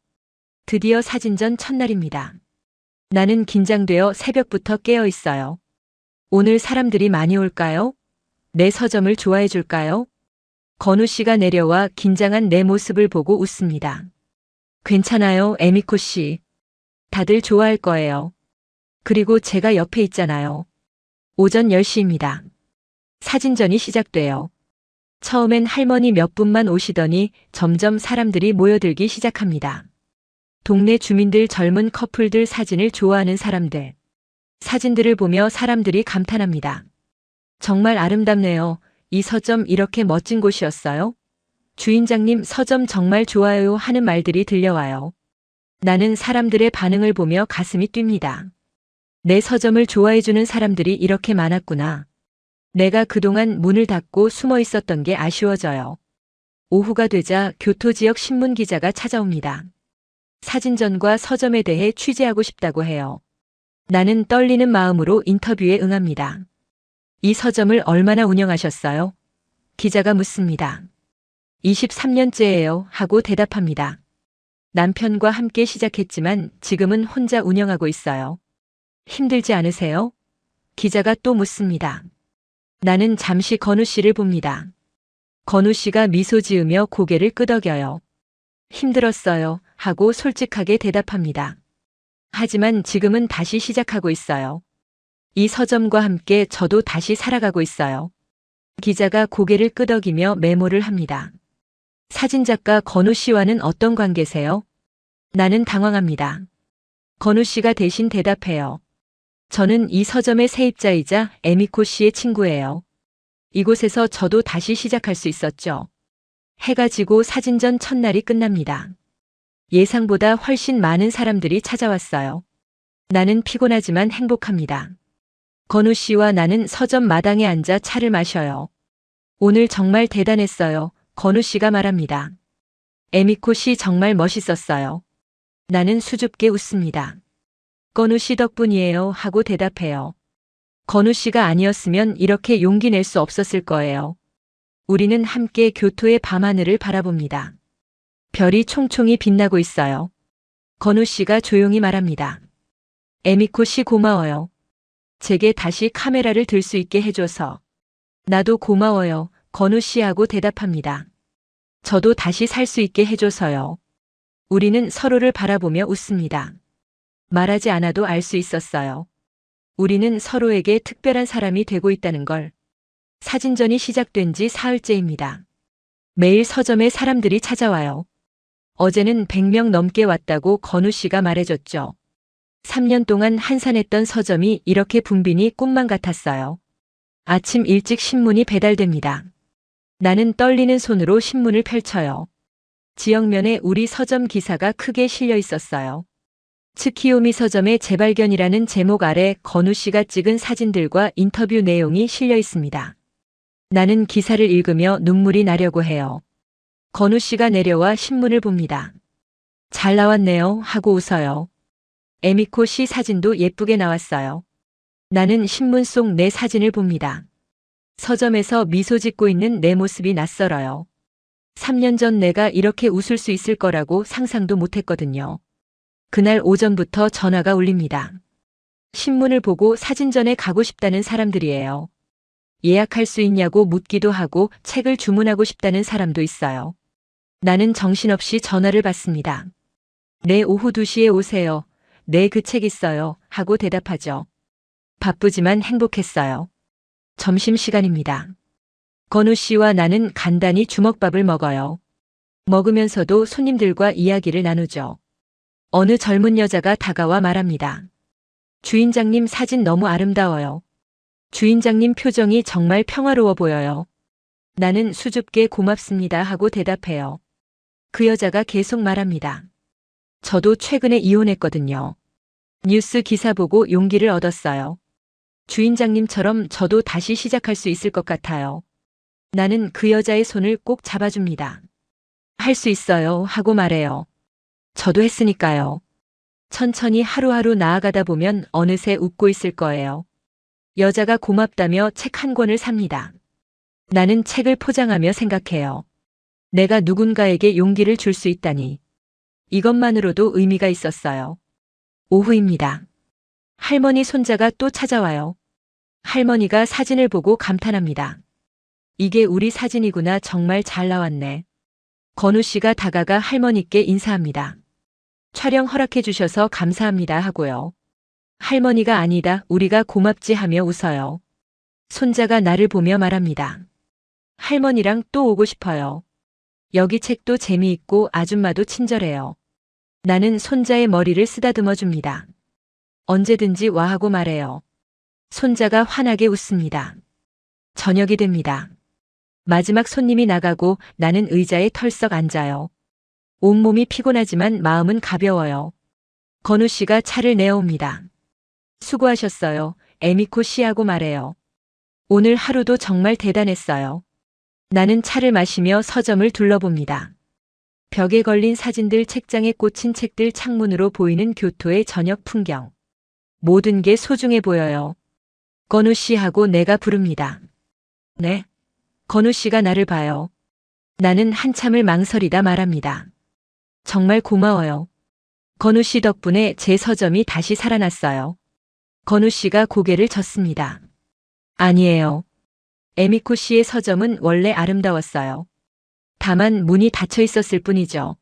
드디어 사진전 첫날입니다. 나는 긴장되어 새벽부터 깨어 있어요. 오늘 사람들이 많이 올까요? 내 서점을 좋아해 줄까요? 건우 씨가 내려와 긴장한 내 모습을 보고 웃습니다. 괜찮아요, 에미코 씨. 다들 좋아할 거예요. 그리고 제가 옆에 있잖아요. 오전 10시입니다. 사진전이 시작돼요. 처음엔 할머니 몇 분만 오시더니 점점 사람들이 모여들기 시작합니다. 동네 주민들, 젊은 커플들, 사진을 좋아하는 사람들. 사진들을 보며 사람들이 감탄합니다. 정말 아름답네요. 이 서점 이렇게 멋진 곳이었어요? 주인장님, 서점 정말 좋아요 하는 말들이 들려와요. 나는 사람들의 반응을 보며 가슴이 뜁니다. 내 서점을 좋아해주는 사람들이 이렇게 많았구나. 내가 그동안 문을 닫고 숨어 있었던 게 아쉬워져요. 오후가 되자 교토 지역 신문 기자가 찾아옵니다. 사진전과 서점에 대해 취재하고 싶다고 해요. 나는 떨리는 마음으로 인터뷰에 응합니다. 이 서점을 얼마나 운영하셨어요? 기자가 묻습니다. 23년째예요 하고 대답합니다. 남편과 함께 시작했지만 지금은 혼자 운영하고 있어요. 힘들지 않으세요? 기자가 또 묻습니다. 나는 잠시 건우 씨를 봅니다. 건우 씨가 미소 지으며 고개를 끄덕여요. 힘들었어요 하고 솔직하게 대답합니다. 하지만 지금은 다시 시작하고 있어요. 이 서점과 함께 저도 다시 살아가고 있어요. 기자가 고개를 끄덕이며 메모를 합니다. 사진작가 건우 씨와는 어떤 관계세요? 나는 당황합니다. 건우 씨가 대신 대답해요. 저는 이 서점의 세입자이자 에미코 씨의 친구예요. 이곳에서 저도 다시 시작할 수 있었죠. 해가 지고 사진전 첫날이 끝납니다. 예상보다 훨씬 많은 사람들이 찾아왔어요. 나는 피곤하지만 행복합니다. 건우 씨와 나는 서점 마당에 앉아 차를 마셔요. 오늘 정말 대단했어요. 건우 씨가 말합니다. 에미코 씨 정말 멋있었어요. 나는 수줍게 웃습니다. 건우 씨 덕분이에요 하고 대답해요. 건우 씨가 아니었으면 이렇게 용기 낼 수 없었을 거예요. 우리는 함께 교토의 밤하늘을 바라봅니다. 별이 총총히 빛나고 있어요. 건우 씨가 조용히 말합니다. 에미코 씨 고마워요. 제게 다시 카메라를 들 수 있게 해줘서. 나도 고마워요. 건우 씨하고 대답합니다. 저도 다시 살 수 있게 해줘서요. 우리는 서로를 바라보며 웃습니다. 말하지 않아도 알 수 있었어요. 우리는 서로에게 특별한 사람이 되고 있다는 걸. 사진전이 시작된 지 사흘째입니다. 매일 서점에 사람들이 찾아와요. 어제는 100명 넘게 왔다고 건우 씨가 말해줬죠. 3년 동안 한산했던 서점이 이렇게 붐비니 꿈만 같았어요. 아침 일찍 신문이 배달됩니다. 나는 떨리는 손으로 신문을 펼쳐요. 지역면에 우리 서점 기사가 크게 실려 있었어요. 츠키요미 서점의 재발견이라는 제목 아래 건우 씨가 찍은 사진들과 인터뷰 내용이 실려 있습니다. 나는 기사를 읽으며 눈물이 나려고 해요. 건우 씨가 내려와 신문을 봅니다. 잘 나왔네요 하고 웃어요. 에미코 씨 사진도 예쁘게 나왔어요. 나는 신문 속 내 사진을 봅니다. 서점에서 미소 짓고 있는 내 모습이 낯설어요. 3년 전 내가 이렇게 웃을 수 있을 거라고 상상도 못했거든요. 그날 오전부터 전화가 울립니다. 신문을 보고 사진전에 가고 싶다는 사람들이에요. 예약할 수 있냐고 묻기도 하고 책을 주문하고 싶다는 사람도 있어요. 나는 정신없이 전화를 받습니다. 내 오후 2시에 오세요. 네, 그 책 있어요. 하고 대답하죠. 바쁘지만 행복했어요. 점심시간입니다. 건우 씨와 나는 간단히 주먹밥을 먹어요. 먹으면서도 손님들과 이야기를 나누죠. 어느 젊은 여자가 다가와 말합니다. 주인장님 사진 너무 아름다워요. 주인장님 표정이 정말 평화로워 보여요. 나는 수줍게 고맙습니다 하고 대답해요. 그 여자가 계속 말합니다. 저도 최근에 이혼했거든요. 뉴스 기사 보고 용기를 얻었어요. 주인장님처럼 저도 다시 시작할 수 있을 것 같아요. 나는 그 여자의 손을 꼭 잡아줍니다. 할 수 있어요 하고 말해요. 저도 했으니까요. 천천히 하루하루 나아가다 보면 어느새 웃고 있을 거예요. 여자가 고맙다며 책 한 권을 삽니다. 나는 책을 포장하며 생각해요. 내가 누군가에게 용기를 줄 수 있다니. 이것만으로도 의미가 있었어요. 오후입니다. 할머니 손자가 또 찾아와요. 할머니가 사진을 보고 감탄합니다. 이게 우리 사진이구나. 정말 잘 나왔네. 건우 씨가 다가가 할머니께 인사합니다. 촬영 허락해 주셔서 감사합니다 하고요. 할머니가 아니다, 우리가 고맙지 하며 웃어요. 손자가 나를 보며 말합니다. 할머니랑 또 오고 싶어요. 여기 책도 재미있고 아줌마도 친절해요. 나는 손자의 머리를 쓰다듬어 줍니다. 언제든지 와 하고 말해요. 손자가 환하게 웃습니다. 저녁이 됩니다. 마지막 손님이 나가고 나는 의자에 털썩 앉아요. 온몸이 피곤하지만 마음은 가벼워요. 건우 씨가 차를 내어옵니다. 수고하셨어요. 에미코 씨하고 말해요. 오늘 하루도 정말 대단했어요. 나는 차를 마시며 서점을 둘러봅니다. 벽에 걸린 사진들, 책장에 꽂힌 책들, 창문으로 보이는 교토의 저녁 풍경. 모든 게 소중해 보여요. 건우 씨하고 내가 부릅니다. 네. 건우 씨가 나를 봐요. 나는 한참을 망설이다 말합니다. 정말 고마워요. 건우 씨 덕분에 제 서점이 다시 살아났어요. 건우 씨가 고개를 젓습니다. 아니에요. 에미코 씨의 서점은 원래 아름다웠어요. 다만 문이 닫혀 있었을 뿐이죠.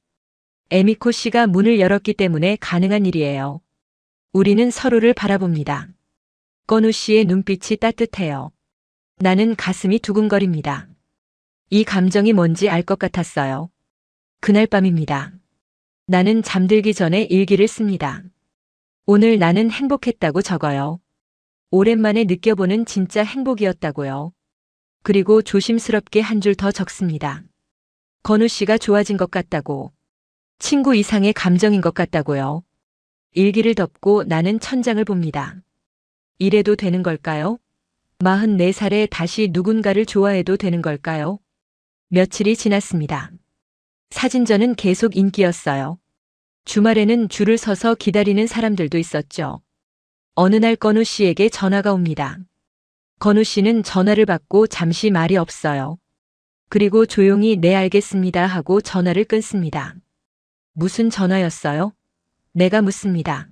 에미코 씨가 문을 열었기 때문에 가능한 일이에요. 우리는 서로를 바라봅니다. 건우 씨의 눈빛이 따뜻해요. 나는 가슴이 두근거립니다. 이 감정이 뭔지 알 것 같았어요. 그날 밤입니다. 나는 잠들기 전에 일기를 씁니다. 오늘 나는 행복했다고 적어요. 오랜만에 느껴보는 진짜 행복이었다고요. 그리고 조심스럽게 한 줄 더 적습니다. 건우 씨가 좋아진 것 같다고. 친구 이상의 감정인 것 같다고요. 일기를 덮고 나는 천장을 봅니다. 이래도 되는 걸까요? 44살에 다시 누군가를 좋아해도 되는 걸까요? 며칠이 지났습니다. 사진전은 계속 인기였어요. 주말에는 줄을 서서 기다리는 사람들도 있었죠. 어느 날 건우 씨에게 전화가 옵니다. 건우 씨는 전화를 받고 잠시 말이 없어요. 그리고 조용히 네 알겠습니다 하고 전화를 끊습니다. 무슨 전화였어요? 내가 묻습니다.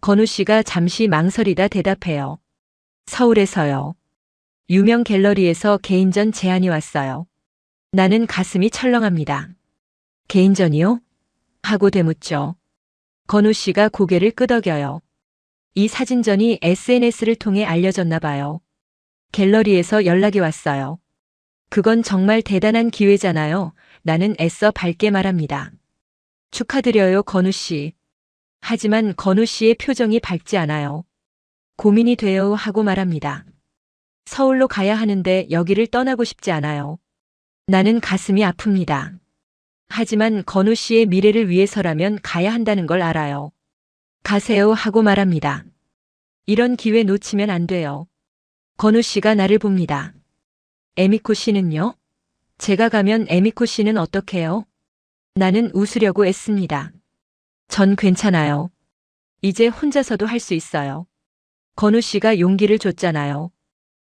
건우 씨가 잠시 망설이다 대답해요. 서울에서요. 유명 갤러리에서 개인전 제안이 왔어요. 나는 가슴이 철렁합니다. 개인전이요? 하고 되묻죠. 건우 씨가 고개를 끄덕여요. 이 사진전이 SNS를 통해 알려졌나 봐요. 갤러리에서 연락이 왔어요. 그건 정말 대단한 기회잖아요. 나는 애써 밝게 말합니다. 축하드려요, 건우 씨. 하지만 건우 씨의 표정이 밝지 않아요. 고민이 돼요 하고 말합니다. 서울로 가야 하는데 여기를 떠나고 싶지 않아요. 나는 가슴이 아픕니다. 하지만 건우 씨의 미래를 위해서라면 가야 한다는 걸 알아요. 가세요 하고 말합니다. 이런 기회 놓치면 안 돼요. 건우 씨가 나를 봅니다. 에미코 씨는요? 제가 가면 에미코 씨는 어떡해요? 나는 웃으려고 애씁니다. 전 괜찮아요. 이제 혼자서도 할 수 있어요. 건우 씨가 용기를 줬잖아요.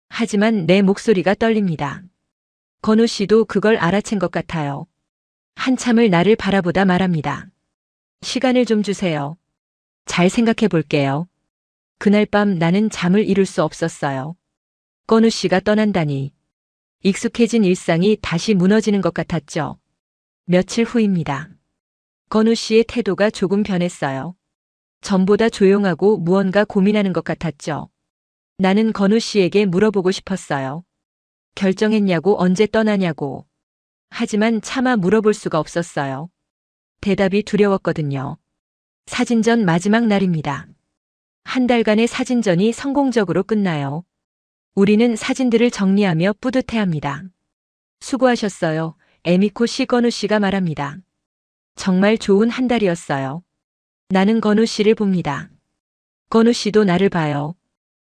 하지만 내 목소리가 떨립니다. 건우 씨도 그걸 알아챈 것 같아요. 한참을 나를 바라보다 말합니다. 시간을 좀 주세요. 잘 생각해 볼게요. 그날 밤 나는 잠을 이룰 수 없었어요. 건우 씨가 떠난다니. 익숙해진 일상이 다시 무너지는 것 같았죠. 며칠 후입니다. 건우 씨의 태도가 조금 변했어요. 전보다 조용하고 무언가 고민하는 것 같았죠. 나는 건우 씨에게 물어보고 싶었어요. 결정했냐고, 언제 떠나냐고. 하지만 차마 물어볼 수가 없었어요. 대답이 두려웠거든요. 사진전 마지막 날입니다. 한 달간의 사진전이 성공적으로 끝나요. 우리는 사진들을 정리하며 뿌듯해합니다. 수고하셨어요. 에미코 씨, 건우 씨가 말합니다. 정말 좋은 한 달이었어요. 나는 건우 씨를 봅니다. 건우 씨도 나를 봐요.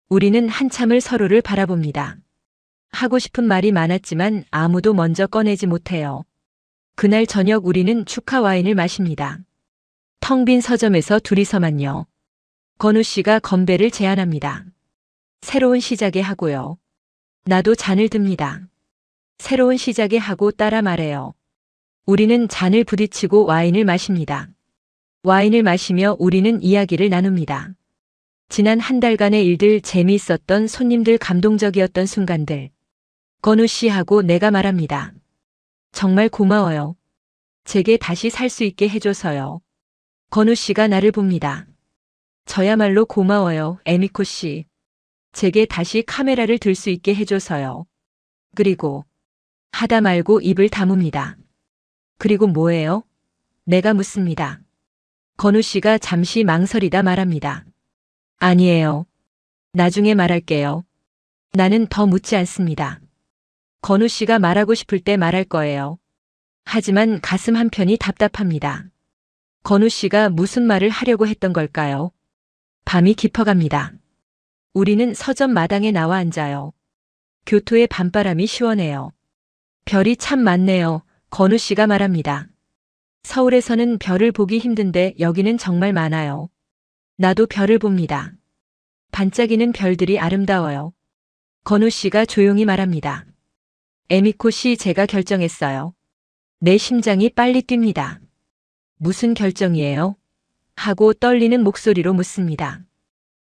우리는 한참을 서로를 바라봅니다. 하고 싶은 말이 많았지만 아무도 먼저 꺼내지 못해요. 그날 저녁 우리는 축하 와인을 마십니다. 텅 빈 서점에서 둘이서만요. 건우 씨가 건배를 제안합니다. 새로운 시작에 하고요. 나도 잔을 듭니다. 새로운 시작에 하고 따라 말해요. 우리는 잔을 부딪히고 와인을 마십니다. 와인을 마시며 우리는 이야기를 나눕니다. 지난 한 달간의 일들, 재미있었던 손님들, 감동적이었던 순간들. 건우 씨하고 내가 말합니다. 정말 고마워요. 제게 다시 살 수 있게 해줘서요. 건우 씨가 나를 봅니다. 저야말로 고마워요, 에미코 씨. 제게 다시 카메라를 들 수 있게 해줘서요. 그리고 하다 말고 입을 다뭅니다. 그리고 뭐예요? 내가 묻습니다. 건우 씨가 잠시 망설이다 말합니다. 아니에요. 나중에 말할게요. 나는 더 묻지 않습니다. 건우 씨가 말하고 싶을 때 말할 거예요. 하지만 가슴 한편이 답답합니다. 건우 씨가 무슨 말을 하려고 했던 걸까요? 밤이 깊어갑니다. 우리는 서점 마당에 나와 앉아요. 교토의 밤바람이 시원해요. 별이 참 많네요. 건우 씨가 말합니다. 서울에서는 별을 보기 힘든데 여기는 정말 많아요. 나도 별을 봅니다. 반짝이는 별들이 아름다워요. 건우 씨가 조용히 말합니다. 에미코 씨, 제가 결정했어요. 내 심장이 빨리 뜁니다. 무슨 결정이에요? 하고 떨리는 목소리로 묻습니다.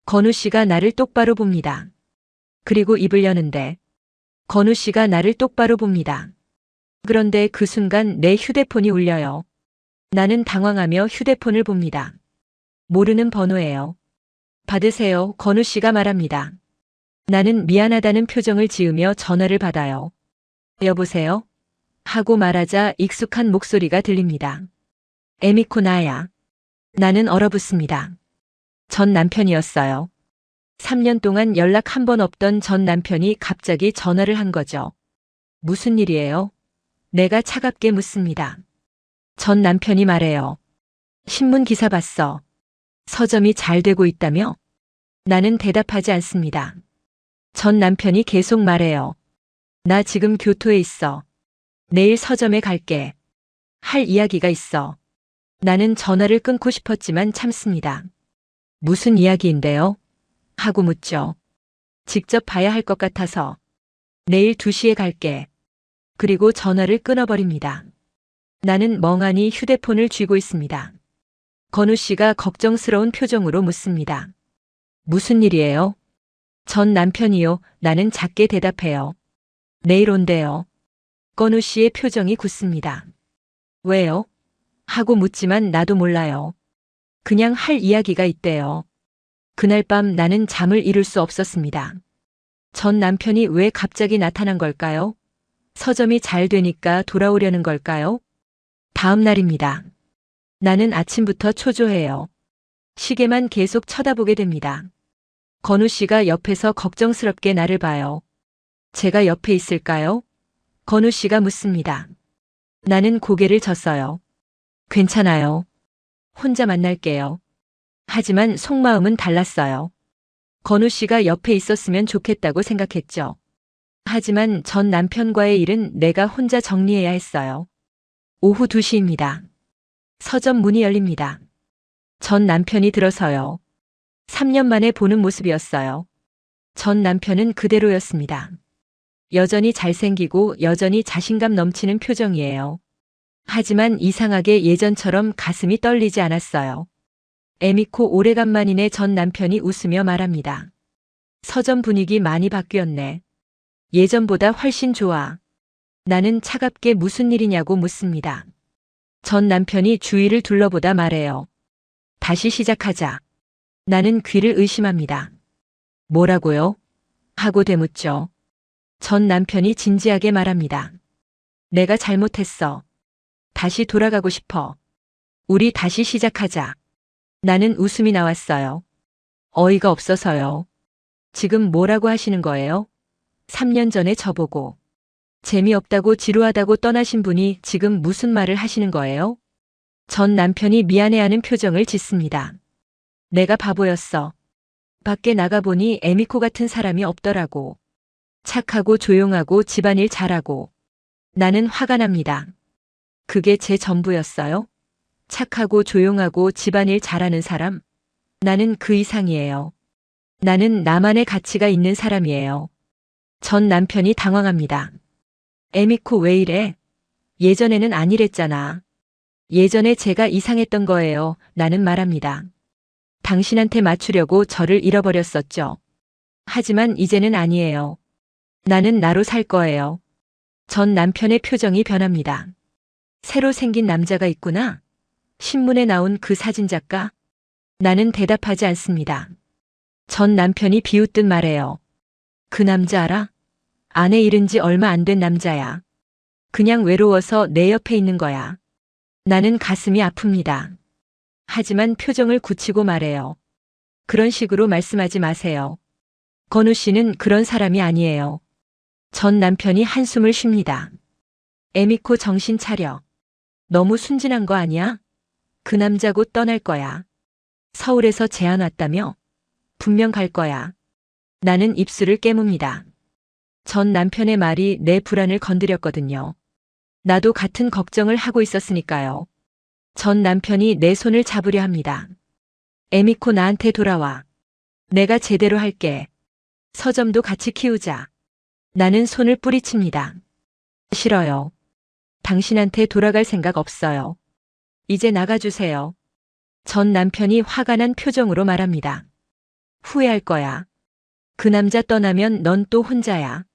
건우 씨가 나를 똑바로 봅니다. 그리고 입을 여는데 건우 씨가 나를 똑바로 봅니다. 그런데 그 순간 내 휴대폰이 울려요. 나는 당황하며 휴대폰을 봅니다. 모르는 번호예요. 받으세요. 건우 씨가 말합니다. 나는 미안하다는 표정을 지으며 전화를 받아요. 여보세요? 하고 말하자 익숙한 목소리가 들립니다. 에미코, 나야. 나는 얼어붙습니다. 전 남편이었어요. 3년 동안 연락 한 번 없던 전 남편이 갑자기 전화를 한 거죠. 무슨 일이에요? 내가 차갑게 묻습니다. 전 남편이 말해요. 신문 기사 봤어. 서점이 잘 되고 있다며? 나는 대답하지 않습니다. 전 남편이 계속 말해요. 나 지금 교토에 있어. 내일 서점에 갈게. 할 이야기가 있어. 나는 전화를 끊고 싶었지만 참습니다. 무슨 이야기인데요? 하고 묻죠. 직접 봐야 할 것 같아서. 내일 2시에 갈게. 그리고 전화를 끊어버립니다. 나는 멍하니 휴대폰을 쥐고 있습니다. 건우 씨가 걱정스러운 표정으로 묻습니다. 무슨 일이에요? 전 남편이요. 나는 작게 대답해요. 내일 온대요. 건우 씨의 표정이 굳습니다. 왜요? 하고 묻지만 나도 몰라요. 그냥 할 이야기가 있대요. 그날 밤 나는 잠을 이룰 수 없었습니다. 전 남편이 왜 갑자기 나타난 걸까요? 서점이 잘 되니까 돌아오려는 걸까요? 다음 날입니다. 나는 아침부터 초조해요. 시계만 계속 쳐다보게 됩니다. 건우 씨가 옆에서 걱정스럽게 나를 봐요. 제가 옆에 있을까요? 건우 씨가 묻습니다. 나는 고개를 젓어요. 괜찮아요. 혼자 만날게요. 하지만 속마음은 달랐어요. 건우 씨가 옆에 있었으면 좋겠다고 생각했죠. 하지만 전 남편과의 일은 내가 혼자 정리해야 했어요. 오후 2시입니다. 서점 문이 열립니다. 전 남편이 들어서요. 3년 만에 보는 모습이었어요. 전 남편은 그대로였습니다. 여전히 잘생기고 여전히 자신감 넘치는 표정이에요. 하지만 이상하게 예전처럼 가슴이 떨리지 않았어요. 에미코 오래간만이네. 전 남편이 웃으며 말합니다. 서점 분위기 많이 바뀌었네. 예전보다 훨씬 좋아. 나는 차갑게 무슨 일이냐고 묻습니다. 전 남편이 주위를 둘러보다 말해요. 다시 시작하자. 나는 귀를 의심합니다. 뭐라고요? 하고 되묻죠. 전 남편이 진지하게 말합니다. 내가 잘못했어. 다시 돌아가고 싶어. 우리 다시 시작하자. 나는 웃음이 나왔어요. 어이가 없어서요. 지금 뭐라고 하시는 거예요? 3년 전에 저보고 재미없다고 지루하다고 떠나신 분이 지금 무슨 말을 하시는 거예요? 전 남편이 미안해하는 표정을 짓습니다. 내가 바보였어. 밖에 나가보니 에미코 같은 사람이 없더라고. 착하고 조용하고 집안일 잘하고. 나는 화가 납니다. 그게 제 전부였어요? 착하고 조용하고 집안일 잘하는 사람? 나는 그 이상이에요. 나는 나만의 가치가 있는 사람이에요. 전 남편이 당황합니다. 에미코 왜 이래? 예전에는 아니랬잖아. 예전에 제가 이상했던 거예요. 나는 말합니다. 당신한테 맞추려고 저를 잃어버렸었죠. 하지만 이제는 아니에요. 나는 나로 살 거예요. 전 남편의 표정이 변합니다. 새로 생긴 남자가 있구나. 신문에 나온 그 사진작가? 나는 대답하지 않습니다. 전 남편이 비웃듯 말해요. 그 남자 알아? 아내 잃은 지 얼마 안 된 남자야. 그냥 외로워서 내 옆에 있는 거야. 나는 가슴이 아픕니다. 하지만 표정을 굳히고 말해요. 그런 식으로 말씀하지 마세요. 건우 씨는 그런 사람이 아니에요. 전 남편이 한숨을 쉽니다. 에미코 정신 차려. 너무 순진한 거 아니야? 그 남자 곧 떠날 거야. 서울에서 제안 왔다며? 분명 갈 거야. 나는 입술을 깨뭅니다. 전 남편의 말이 내 불안을 건드렸거든요. 나도 같은 걱정을 하고 있었으니까요. 전 남편이 내 손을 잡으려 합니다. 에미코 나한테 돌아와. 내가 제대로 할게. 서점도 같이 키우자. 나는 손을 뿌리칩니다. 싫어요. 당신한테 돌아갈 생각 없어요. 이제 나가주세요. 전 남편이 화가 난 표정으로 말합니다. 후회할 거야. 그 남자 떠나면 넌 또 혼자야.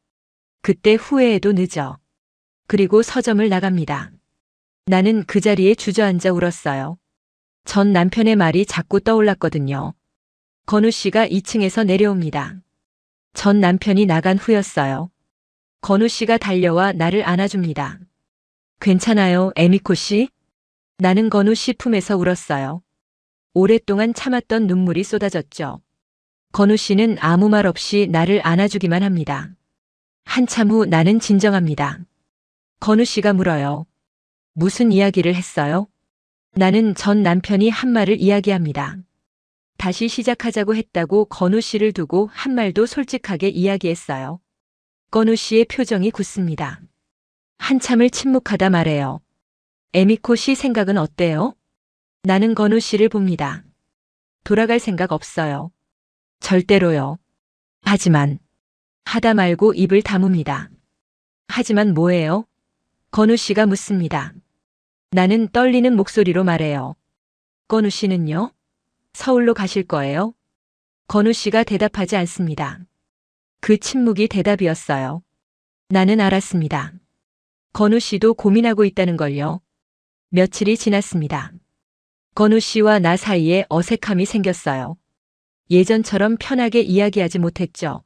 그때 후회해도 늦어. 그리고 서점을 나갑니다. 나는 그 자리에 주저앉아 울었어요. 전 남편의 말이 자꾸 떠올랐거든요. 건우 씨가 2층에서 내려옵니다. 전 남편이 나간 후였어요. 건우 씨가 달려와 나를 안아줍니다. 괜찮아요, 에미코 씨? 나는 건우 씨 품에서 울었어요. 오랫동안 참았던 눈물이 쏟아졌죠. 건우 씨는 아무 말 없이 나를 안아주기만 합니다. 한참 후 나는 진정합니다. 건우 씨가 물어요. 무슨 이야기를 했어요? 나는 전 남편이 한 말을 이야기합니다. 다시 시작하자고 했다고 건우 씨를 두고 한 말도 솔직하게 이야기했어요. 건우 씨의 표정이 굳습니다. 한참을 침묵하다 말해요. 에미코 씨 생각은 어때요? 나는 건우 씨를 봅니다. 돌아갈 생각 없어요. 절대로요. 하지만 하다 말고 입을 다뭅니다. 하지만 뭐예요? 건우 씨가 묻습니다. 나는 떨리는 목소리로 말해요. 건우 씨는요? 서울로 가실 거예요? 건우 씨가 대답하지 않습니다. 그 침묵이 대답이었어요. 나는 알았습니다. 건우 씨도 고민하고 있다는 걸요. 며칠이 지났습니다. 건우 씨와 나 사이에 어색함이 생겼어요. 예전처럼 편하게 이야기하지 못했죠.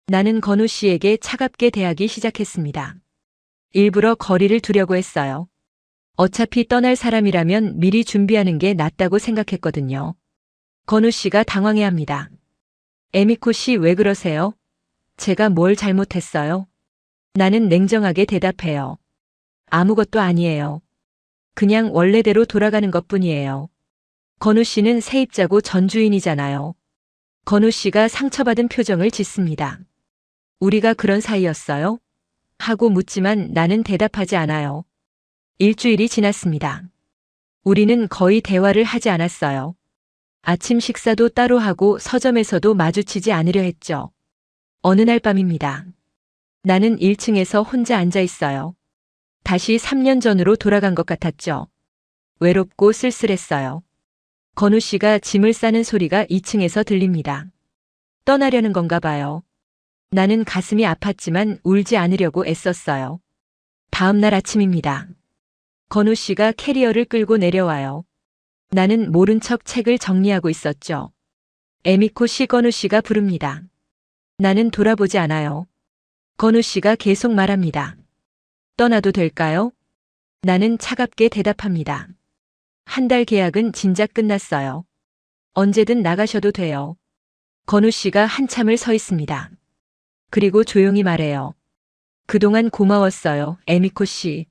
나는 건우 씨에게 차갑게 대하기 시작했습니다. 일부러 거리를 두려고 했어요. 어차피 떠날 사람이라면 미리 준비하는 게 낫다고 생각했거든요. 건우 씨가 당황해합니다. 에미코 씨 왜 그러세요? 제가 뭘 잘못했어요? 나는 냉정하게 대답해요. 아무것도 아니에요. 그냥 원래대로 돌아가는 것뿐이에요. 건우 씨는 세입자고 전주인이잖아요. 건우 씨가 상처받은 표정을 짓습니다. 우리가 그런 사이였어요? 하고 묻지만 나는 대답하지 않아요. 일주일이 지났습니다. 우리는 거의 대화를 하지 않았어요. 아침 식사도 따로 하고 서점에서도 마주치지 않으려 했죠. 어느 날 밤입니다. 나는 1층에서 혼자 앉아 있어요. 다시 3년 전으로 돌아간 것 같았죠. 외롭고 쓸쓸했어요. 건우 씨가 짐을 싸는 소리가 2층에서 들립니다. 떠나려는 건가 봐요. 나는 가슴이 아팠지만 울지 않으려고 애썼어요. 다음 날 아침입니다. 건우 씨가 캐리어를 끌고 내려와요. 나는 모른 척 책을 정리하고 있었죠. 에미코 씨, 건우 씨가 부릅니다. 나는 돌아보지 않아요. 건우 씨가 계속 말합니다. 떠나도 될까요? 나는 차갑게 대답합니다. 한 달 계약은 진작 끝났어요. 언제든 나가셔도 돼요. 건우 씨가 한참을 서 있습니다. 그리고 조용히 말해요. 그동안 고마웠어요, 에미코 씨.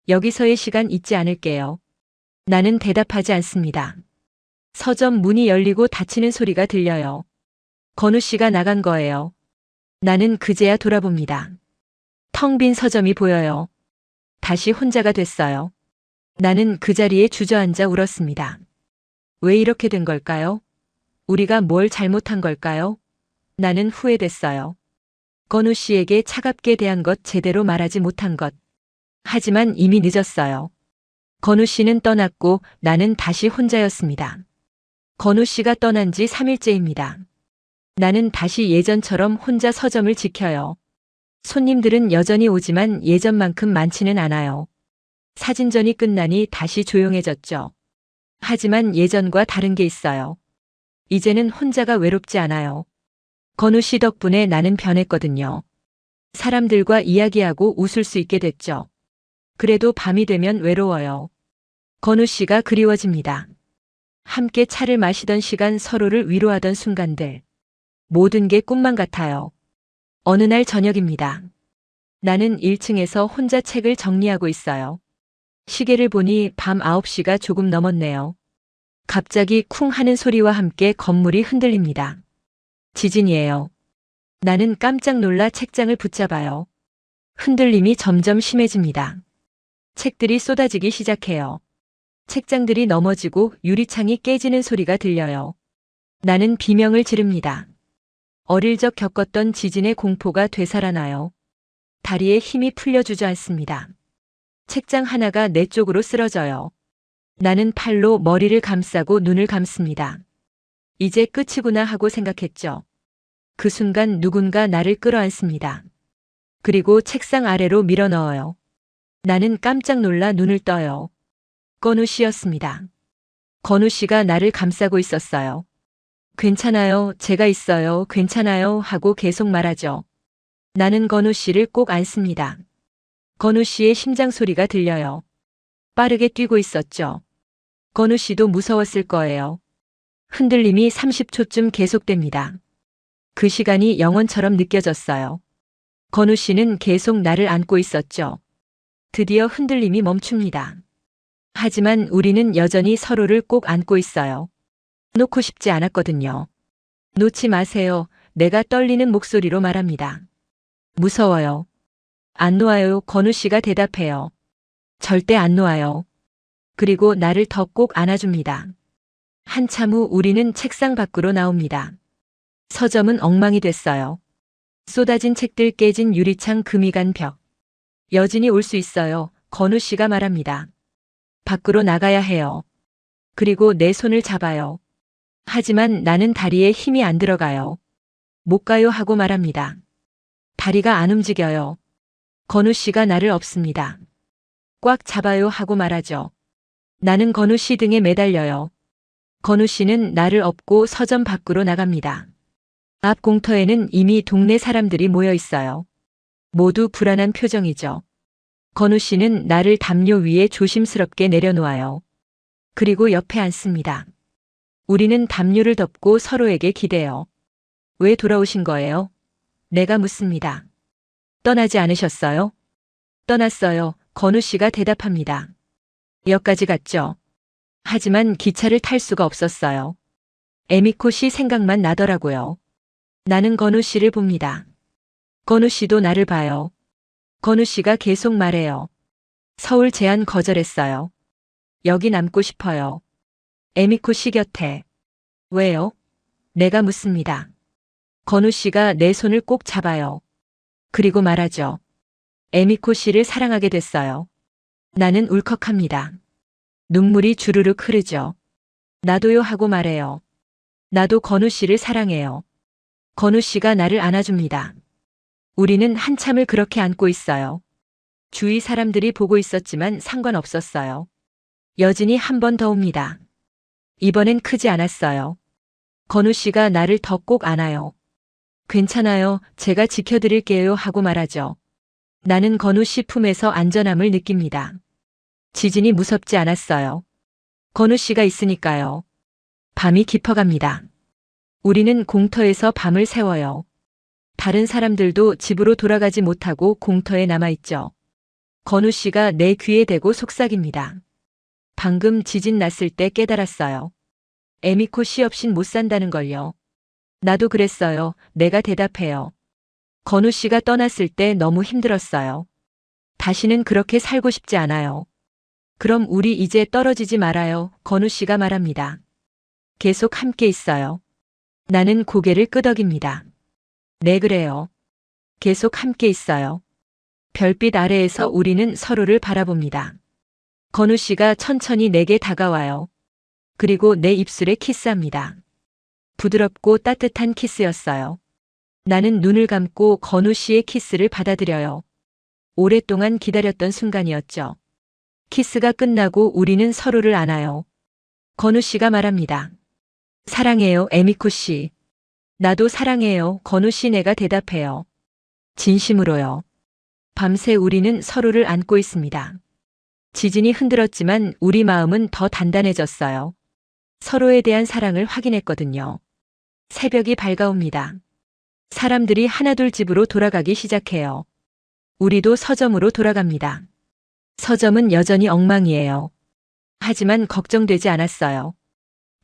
여기서의 시간 잊지 않을게요. 나는 대답하지 않습니다. 서점 문이 열리고 닫히는 소리가 들려요. 건우 씨가 나간 거예요. 나는 그제야 돌아봅니다. 텅 빈 서점이 보여요. 다시 혼자가 됐어요. 나는 그 자리에 주저앉아 울었습니다. 왜 이렇게 된 걸까요? 우리가 뭘 잘못한 걸까요? 나는 후회됐어요. 건우 씨에게 차갑게 대한 것, 제대로 말하지 못한 것. 하지만 이미 늦었어요. 건우 씨는 떠났고 나는 다시 혼자였습니다. 건우 씨가 떠난 지 3일째입니다. 나는 다시 예전처럼 혼자 서점을 지켜요. 손님들은 여전히 오지만 예전만큼 많지는 않아요. 사진전이 끝나니 다시 조용해졌죠. 하지만 예전과 다른 게 있어요. 이제는 혼자가 외롭지 않아요. 건우 씨 덕분에 나는 변했거든요. 사람들과 이야기하고 웃을 수 있게 됐죠. 그래도 밤이 되면 외로워요. 건우 씨가 그리워집니다. 함께 차를 마시던 시간, 서로를 위로하던 순간들. 모든 게 꿈만 같아요. 어느 날 저녁입니다. 나는 1층에서 혼자 책을 정리하고 있어요. 시계를 보니 밤 9시가 조금 넘었네요. 갑자기 쿵 하는 소리와 함께 건물이 흔들립니다. 지진이에요. 나는 깜짝 놀라 책장을 붙잡아요. 흔들림이 점점 심해집니다. 책들이 쏟아지기 시작해요. 책장들이 넘어지고 유리창이 깨지는 소리가 들려요. 나는 비명을 지릅니다. 어릴 적 겪었던 지진의 공포가 되살아나요. 다리에 힘이 풀려 주저앉습니다. 책장 하나가 내 쪽으로 쓰러져요. 나는 팔로 머리를 감싸고 눈을 감습니다. 이제 끝이구나 하고 생각했죠. 그 순간 누군가 나를 끌어안습니다. 그리고 책상 아래로 밀어 넣어요. 나는 깜짝 놀라 눈을 떠요. 건우 씨였습니다. 건우 씨가 나를 감싸고 있었어요. 괜찮아요, 제가 있어요, 괜찮아요 하고 계속 말하죠. 나는 건우 씨를 꼭 안습니다. 건우 씨의 심장 소리가 들려요. 빠르게 뛰고 있었죠. 건우 씨도 무서웠을 거예요. 흔들림이 30초쯤 계속됩니다. 그 시간이 영원처럼 느껴졌어요. 건우 씨는 계속 나를 안고 있었죠. 드디어 흔들림이 멈춥니다. 하지만 우리는 여전히 서로를 꼭 안고 있어요. 놓고 싶지 않았거든요. 놓지 마세요. 내가 떨리는 목소리로 말합니다. 무서워요. 안 놓아요. 건우 씨가 대답해요. 절대 안 놓아요. 그리고 나를 더 꼭 안아줍니다. 한참 후 우리는 책상 밖으로 나옵니다. 서점은 엉망이 됐어요. 쏟아진 책들, 깨진 유리창, 금이 간 벽. 여진이 올 수 있어요. 건우 씨가 말합니다. 밖으로 나가야 해요. 그리고 내 손을 잡아요. 하지만 나는 다리에 힘이 안 들어가요. 못 가요 하고 말합니다. 다리가 안 움직여요. 건우 씨가 나를 업습니다. 꽉 잡아요 하고 말하죠. 나는 건우 씨 등에 매달려요. 건우 씨는 나를 업고 서점 밖으로 나갑니다. 앞 공터에는 이미 동네 사람들이 모여 있어요. 모두 불안한 표정이죠. 건우 씨는 나를 담요 위에 조심스럽게 내려놓아요. 그리고 옆에 앉습니다. 우리는 담요를 덮고 서로에게 기대요. 왜 돌아오신 거예요? 내가 묻습니다. 떠나지 않으셨어요? 떠났어요. 건우 씨가 대답합니다. 역까지 갔죠. 하지만 기차를 탈 수가 없었어요. 에미코 씨 생각만 나더라고요. 나는 건우 씨를 봅니다. 건우 씨도 나를 봐요. 건우 씨가 계속 말해요. 서울 제안 거절했어요. 여기 남고 싶어요. 에미코 씨 곁에. 왜요? 내가 묻습니다. 건우 씨가 내 손을 꼭 잡아요. 그리고 말하죠. 에미코 씨를 사랑하게 됐어요. 나는 울컥합니다. 눈물이 주르륵 흐르죠. 나도요 하고 말해요. 나도 건우 씨를 사랑해요. 건우 씨가 나를 안아줍니다. 우리는 한참을 그렇게 안고 있어요. 주위 사람들이 보고 있었지만 상관없었어요. 여진이 한 번 더 옵니다. 이번엔 크지 않았어요. 건우 씨가 나를 더 꼭 안아요. 괜찮아요. 제가 지켜드릴게요 하고 말하죠. 나는 건우 씨 품에서 안전함을 느낍니다. 지진이 무섭지 않았어요. 건우 씨가 있으니까요. 밤이 깊어갑니다. 우리는 공터에서 밤을 새워요. 다른 사람들도 집으로 돌아가지 못하고 공터에 남아있죠. 건우 씨가 내 귀에 대고 속삭입니다. 방금 지진 났을 때 깨달았어요. 에미코 씨 없인 못 산다는 걸요. 나도 그랬어요. 내가 대답해요. 건우 씨가 떠났을 때 너무 힘들었어요. 다시는 그렇게 살고 싶지 않아요. 그럼 우리 이제 떨어지지 말아요. 건우 씨가 말합니다. 계속 함께 있어요. 나는 고개를 끄덕입니다. 네, 그래요. 계속 함께 있어요. 별빛 아래에서 우리는 서로를 바라봅니다. 건우 씨가 천천히 내게 다가와요. 그리고 내 입술에 키스합니다. 부드럽고 따뜻한 키스였어요. 나는 눈을 감고 건우 씨의 키스를 받아들여요. 오랫동안 기다렸던 순간이었죠. 키스가 끝나고 우리는 서로를 안아요. 건우 씨가 말합니다. 사랑해요, 에미코 씨. 나도 사랑해요, 건우 씨. 내가 대답해요. 진심으로요. 밤새 우리는 서로를 안고 있습니다. 지진이 흔들었지만 우리 마음은 더 단단해졌어요. 서로에 대한 사랑을 확인했거든요. 새벽이 밝아옵니다. 사람들이 하나둘 집으로 돌아가기 시작해요. 우리도 서점으로 돌아갑니다. 서점은 여전히 엉망이에요. 하지만 걱정되지 않았어요.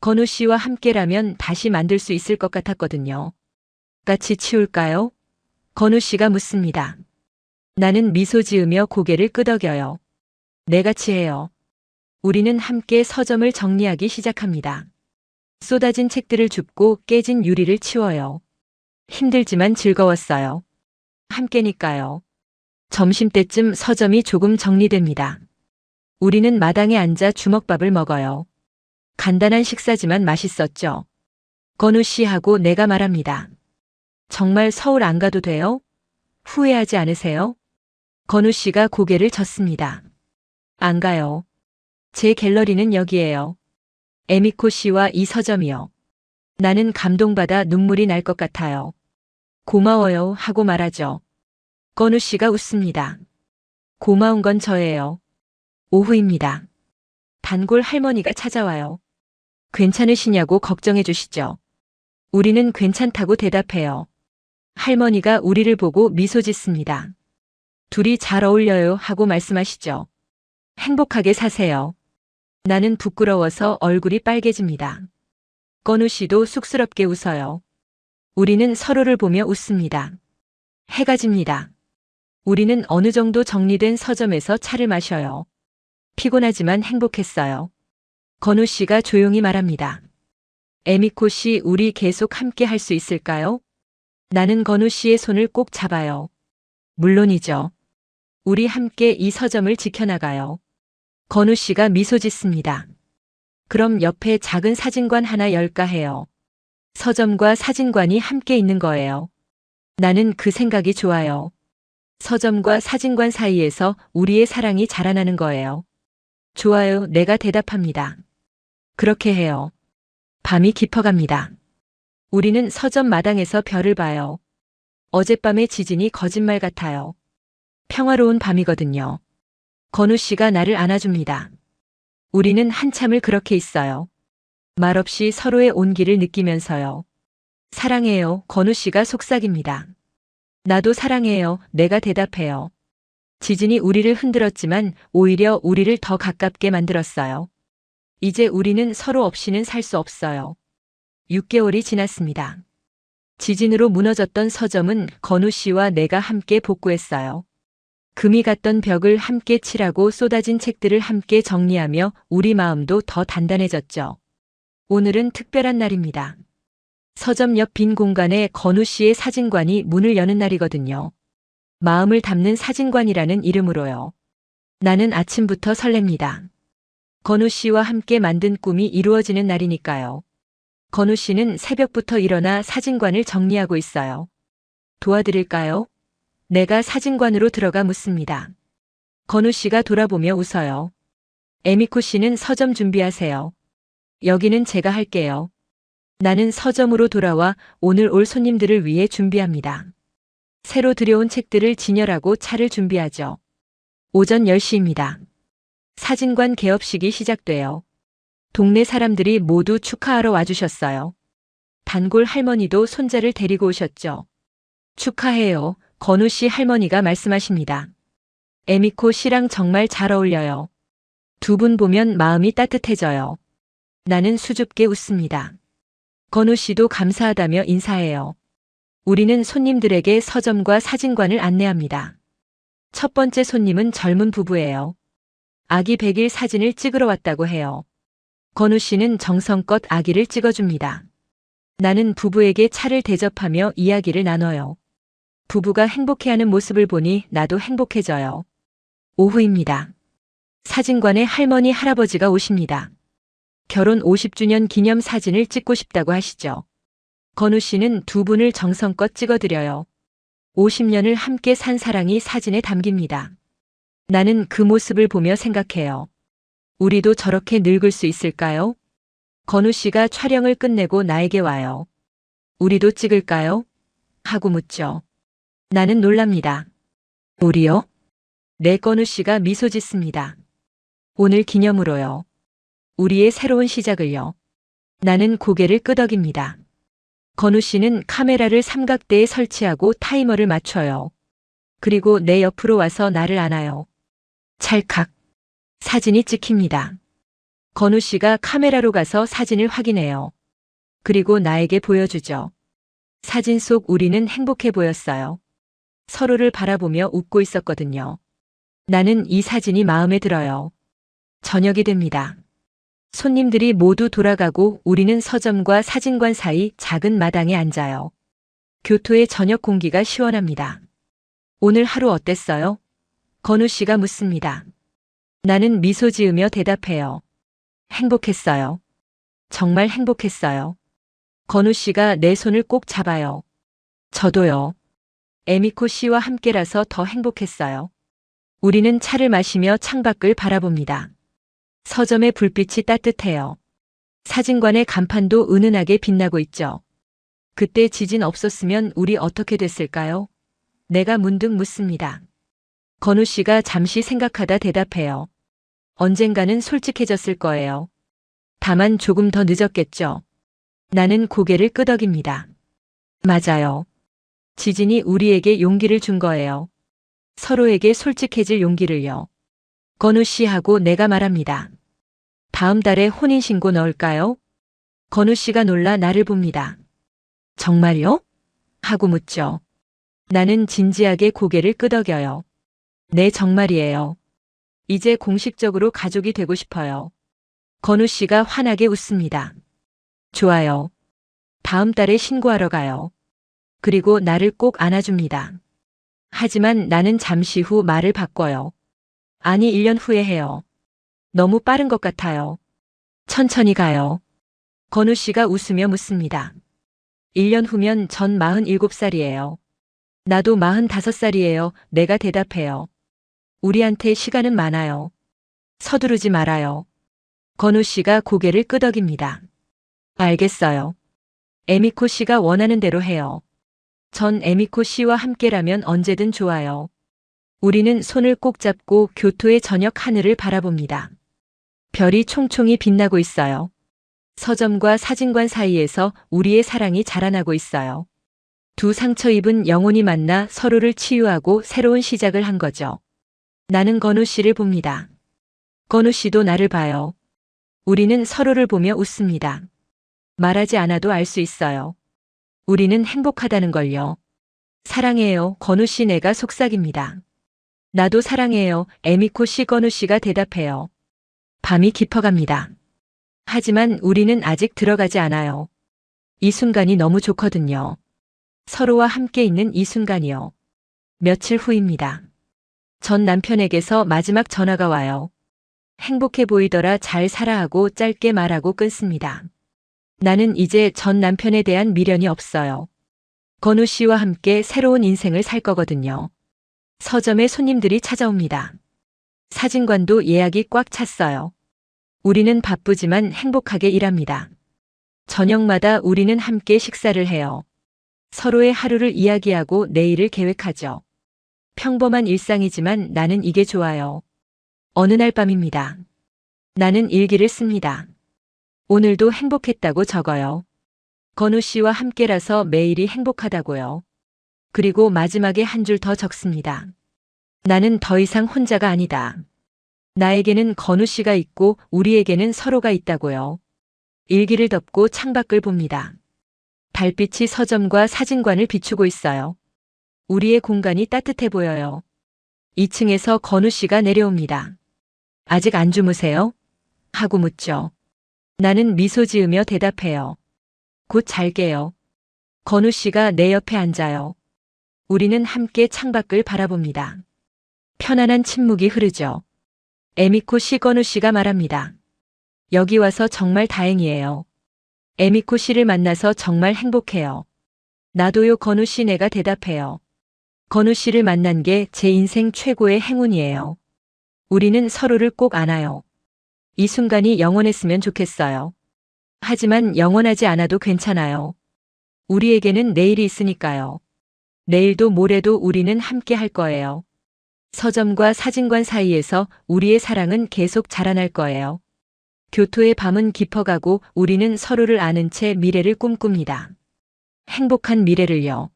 건우 씨와 함께라면 다시 만들 수 있을 것 같았거든요. 같이 치울까요? 건우 씨가 묻습니다. 나는 미소 지으며 고개를 끄덕여요. 네, 같이 해요. 우리는 함께 서점을 정리하기 시작합니다. 쏟아진 책들을 줍고 깨진 유리를 치워요. 힘들지만 즐거웠어요. 함께니까요. 점심때쯤 서점이 조금 정리됩니다. 우리는 마당에 앉아 주먹밥을 먹어요. 간단한 식사지만 맛있었죠. 건우 씨하고 내가 말합니다. 정말 서울 안 가도 돼요? 후회하지 않으세요? 건우 씨가 고개를 젓습니다. 안 가요. 제 갤러리는 여기에요. 에미코 씨와 이 서점이요. 나는 감동받아 눈물이 날 것 같아요. 고마워요 하고 말하죠. 건우 씨가 웃습니다. 고마운 건 저예요. 오후입니다. 단골 할머니가 찾아와요. 괜찮으시냐고 걱정해 주시죠. 우리는 괜찮다고 대답해요. 할머니가 우리를 보고 미소 짓습니다. 둘이 잘 어울려요 하고 말씀하시죠. 행복하게 사세요. 나는 부끄러워서 얼굴이 빨개집니다. 건우 씨도 쑥스럽게 웃어요. 우리는 서로를 보며 웃습니다. 해가 집니다. 우리는 어느 정도 정리된 서점에서 차를 마셔요. 피곤하지만 행복했어요. 건우 씨가 조용히 말합니다. 에미코 씨, 우리 계속 함께 할 수 있을까요? 나는 건우 씨의 손을 꼭 잡아요. 물론이죠. 우리 함께 이 서점을 지켜나가요. 건우 씨가 미소 짓습니다. 그럼 옆에 작은 사진관 하나 열까 해요. 서점과 사진관이 함께 있는 거예요. 나는 그 생각이 좋아요. 서점과 사진관 사이에서 우리의 사랑이 자라나는 거예요. 좋아요, 내가 대답합니다. 그렇게 해요. 밤이 깊어갑니다. 우리는 서점 마당에서 별을 봐요. 어젯밤의 지진이 거짓말 같아요. 평화로운 밤이거든요. 건우 씨가 나를 안아줍니다. 우리는 한참을 그렇게 있어요. 말없이 서로의 온기를 느끼면서요. 사랑해요, 건우 씨가 속삭입니다. 나도 사랑해요, 내가 대답해요. 지진이 우리를 흔들었지만 오히려 우리를 더 가깝게 만들었어요. 이제 우리는 서로 없이는 살 수 없어요. 6개월이 지났습니다. 지진으로 무너졌던 서점은 건우 씨와 내가 함께 복구했어요. 금이 갔던 벽을 함께 칠하고 쏟아진 책들을 함께 정리하며 우리 마음도 더 단단해졌죠. 오늘은 특별한 날입니다. 서점 옆 빈 공간에 건우 씨의 사진관이 문을 여는 날이거든요. 마음을 담는 사진관이라는 이름으로요. 나는 아침부터 설렙니다. 건우 씨와 함께 만든 꿈이 이루어지는 날이니까요. 건우 씨는 새벽부터 일어나 사진관을 정리하고 있어요. 도와드릴까요? 내가 사진관으로 들어가 묻습니다. 건우 씨가 돌아보며 웃어요. 에미코 씨는 서점 준비하세요. 여기는 제가 할게요. 나는 서점으로 돌아와 오늘 올 손님들을 위해 준비합니다. 새로 들여온 책들을 진열하고 차를 준비하죠. 오전 10시입니다. 사진관 개업식이 시작돼요. 동네 사람들이 모두 축하하러 와주셨어요. 단골 할머니도 손자를 데리고 오셨죠. 축하해요. 건우 씨 할머니가 말씀하십니다. 에미코 씨랑 정말 잘 어울려요. 두 분 보면 마음이 따뜻해져요. 나는 수줍게 웃습니다. 건우 씨도 감사하다며 인사해요. 우리는 손님들에게 서점과 사진관을 안내합니다. 첫 번째 손님은 젊은 부부예요. 아기 100일 사진을 찍으러 왔다고 해요. 건우 씨는 정성껏 아기를 찍어줍니다. 나는 부부에게 차를 대접하며 이야기를 나눠요. 부부가 행복해하는 모습을 보니 나도 행복해져요. 오후입니다. 사진관에 할머니, 할아버지가 오십니다. 결혼 50주년 기념 사진을 찍고 싶다고 하시죠. 건우 씨는 두 분을 정성껏 찍어드려요. 50년을 함께 산 사랑이 사진에 담깁니다. 나는 그 모습을 보며 생각해요. 우리도 저렇게 늙을 수 있을까요? 건우 씨가 촬영을 끝내고 나에게 와요. 우리도 찍을까요? 하고 묻죠. 나는 놀랍니다. 우리요? 네, 건우 씨가 미소 짓습니다. 오늘 기념으로요. 우리의 새로운 시작을요. 나는 고개를 끄덕입니다. 건우 씨는 카메라를 삼각대에 설치하고 타이머를 맞춰요. 그리고 내 옆으로 와서 나를 안아요. 찰칵. 사진이 찍힙니다. 건우 씨가 카메라로 가서 사진을 확인해요. 그리고 나에게 보여주죠. 사진 속 우리는 행복해 보였어요. 서로를 바라보며 웃고 있었거든요. 나는 이 사진이 마음에 들어요. 저녁이 됩니다. 손님들이 모두 돌아가고 우리는 서점과 사진관 사이 작은 마당에 앉아요. 교토의 저녁 공기가 시원합니다. 오늘 하루 어땠어요? 건우 씨가 묻습니다. 나는 미소 지으며 대답해요. 행복했어요. 정말 행복했어요. 건우 씨가 내 손을 꼭 잡아요. 저도요. 에미코 씨와 함께라서 더 행복했어요. 우리는 차를 마시며 창밖을 바라봅니다. 서점의 불빛이 따뜻해요. 사진관의 간판도 은은하게 빛나고 있죠. 그때 지진 없었으면 우리 어떻게 됐을까요? 내가 문득 묻습니다. 건우 씨가 잠시 생각하다 대답해요. 언젠가는 솔직해졌을 거예요. 다만 조금 더 늦었겠죠. 나는 고개를 끄덕입니다. 맞아요. 지진이 우리에게 용기를 준 거예요. 서로에게 솔직해질 용기를요. 건우 씨하고 내가 말합니다. 다음 달에 혼인신고 넣을까요? 건우 씨가 놀라 나를 봅니다. 정말요? 하고 묻죠. 나는 진지하게 고개를 끄덕여요. 네, 정말이에요. 이제 공식적으로 가족이 되고 싶어요. 건우 씨가 환하게 웃습니다. 좋아요. 다음 달에 신고하러 가요. 그리고 나를 꼭 안아줍니다. 하지만 나는 잠시 후 말을 바꿔요. 아니, 1년 후에 해요. 너무 빠른 것 같아요. 천천히 가요. 건우 씨가 웃으며 묻습니다. 1년 후면 전 47살이에요. 나도 45살이에요. 내가 대답해요. 우리한테 시간은 많아요. 서두르지 말아요. 건우 씨가 고개를 끄덕입니다. 알겠어요. 에미코 씨가 원하는 대로 해요. 전 에미코 씨와 함께라면 언제든 좋아요. 우리는 손을 꼭 잡고 교토의 저녁 하늘을 바라봅니다. 별이 총총히 빛나고 있어요. 서점과 사진관 사이에서 우리의 사랑이 자라나고 있어요. 두 상처 입은 영혼이 만나 서로를 치유하고 새로운 시작을 한 거죠. 나는 건우 씨를 봅니다. 건우 씨도 나를 봐요. 우리는 서로를 보며 웃습니다. 말하지 않아도 알 수 있어요. 우리는 행복하다는 걸요. 사랑해요. 건우 씨 내가 속삭입니다. 나도 사랑해요. 에미코 씨 건우 씨가 대답해요. 밤이 깊어갑니다. 하지만 우리는 아직 들어가지 않아요. 이 순간이 너무 좋거든요. 서로와 함께 있는 이 순간이요. 며칠 후입니다. 전 남편에게서 마지막 전화가 와요. 행복해 보이더라 잘 살아 하고 짧게 말하고 끊습니다. 나는 이제 전 남편에 대한 미련이 없어요. 건우 씨와 함께 새로운 인생을 살 거거든요. 서점에 손님들이 찾아옵니다. 사진관도 예약이 꽉 찼어요. 우리는 바쁘지만 행복하게 일합니다. 저녁마다 우리는 함께 식사를 해요. 서로의 하루를 이야기하고 내일을 계획하죠. 평범한 일상이지만 나는 이게 좋아요. 어느 날 밤입니다. 나는 일기를 씁니다. 오늘도 행복했다고 적어요. 건우 씨와 함께라서 매일이 행복하다고요. 그리고 마지막에 한 줄 더 적습니다. 나는 더 이상 혼자가 아니다. 나에게는 건우 씨가 있고 우리에게는 서로가 있다고요. 일기를 덮고 창밖을 봅니다. 달빛이 서점과 사진관을 비추고 있어요. 우리의 공간이 따뜻해 보여요. 2층에서 건우 씨가 내려옵니다. 아직 안 주무세요? 하고 묻죠. 나는 미소 지으며 대답해요. 곧 잘게요. 건우 씨가 내 옆에 앉아요. 우리는 함께 창밖을 바라봅니다. 편안한 침묵이 흐르죠. 에미코 씨 건우 씨가 말합니다. 여기 와서 정말 다행이에요. 에미코 씨를 만나서 정말 행복해요. 나도요 건우 씨 내가 대답해요. 건우 씨를 만난 게 제 인생 최고의 행운이에요. 우리는 서로를 꼭 안아요. 이 순간이 영원했으면 좋겠어요. 하지만 영원하지 않아도 괜찮아요. 우리에게는 내일이 있으니까요. 내일도 모레도 우리는 함께 할 거예요. 서점과 사진관 사이에서 우리의 사랑은 계속 자라날 거예요. 교토의 밤은 깊어가고 우리는 서로를 아는 채 미래를 꿈꿉니다. 행복한 미래를요.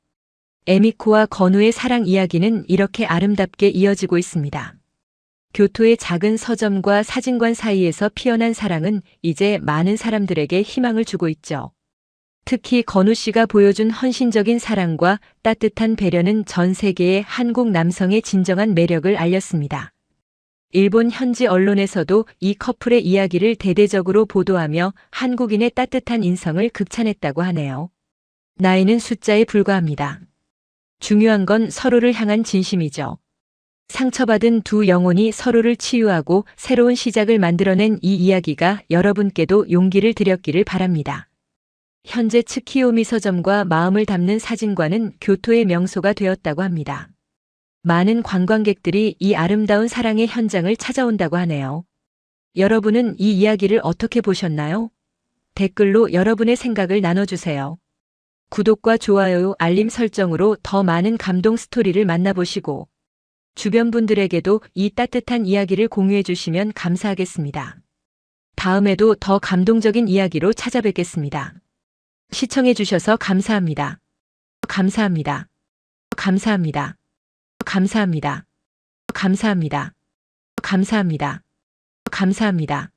에미코와 건우의 사랑 이야기는 이렇게 아름답게 이어지고 있습니다. 교토의 작은 서점과 사진관 사이에서 피어난 사랑은 이제 많은 사람들에게 희망을 주고 있죠. 특히 건우 씨가 보여준 헌신적인 사랑과 따뜻한 배려는 전 세계의 한국 남성의 진정한 매력을 알렸습니다. 일본 현지 언론에서도 이 커플의 이야기를 대대적으로 보도하며 한국인의 따뜻한 인성을 극찬했다고 하네요. 나이는 숫자에 불과합니다. 중요한 건 서로를 향한 진심이죠. 상처받은 두 영혼이 서로를 치유하고 새로운 시작을 만들어낸 이 이야기가 여러분께도 용기를 드렸기를 바랍니다. 현재 츠키요미 서점과 마음을 담는 사진관은 교토의 명소가 되었다고 합니다. 많은 관광객들이 이 아름다운 사랑의 현장을 찾아온다고 하네요. 여러분은 이 이야기를 어떻게 보셨나요? 댓글로 여러분의 생각을 나눠주세요. 구독과 좋아요, 알림 설정으로 더 많은 감동 스토리를 만나보시고 주변 분들에게도 이 따뜻한 이야기를 공유해 주시면 감사하겠습니다. 다음에도 더 감동적인 이야기로 찾아뵙겠습니다. 시청해 주셔서 감사합니다. 감사합니다. 감사합니다. 감사합니다. 감사합니다. 감사합니다. 감사합니다. 감사합니다.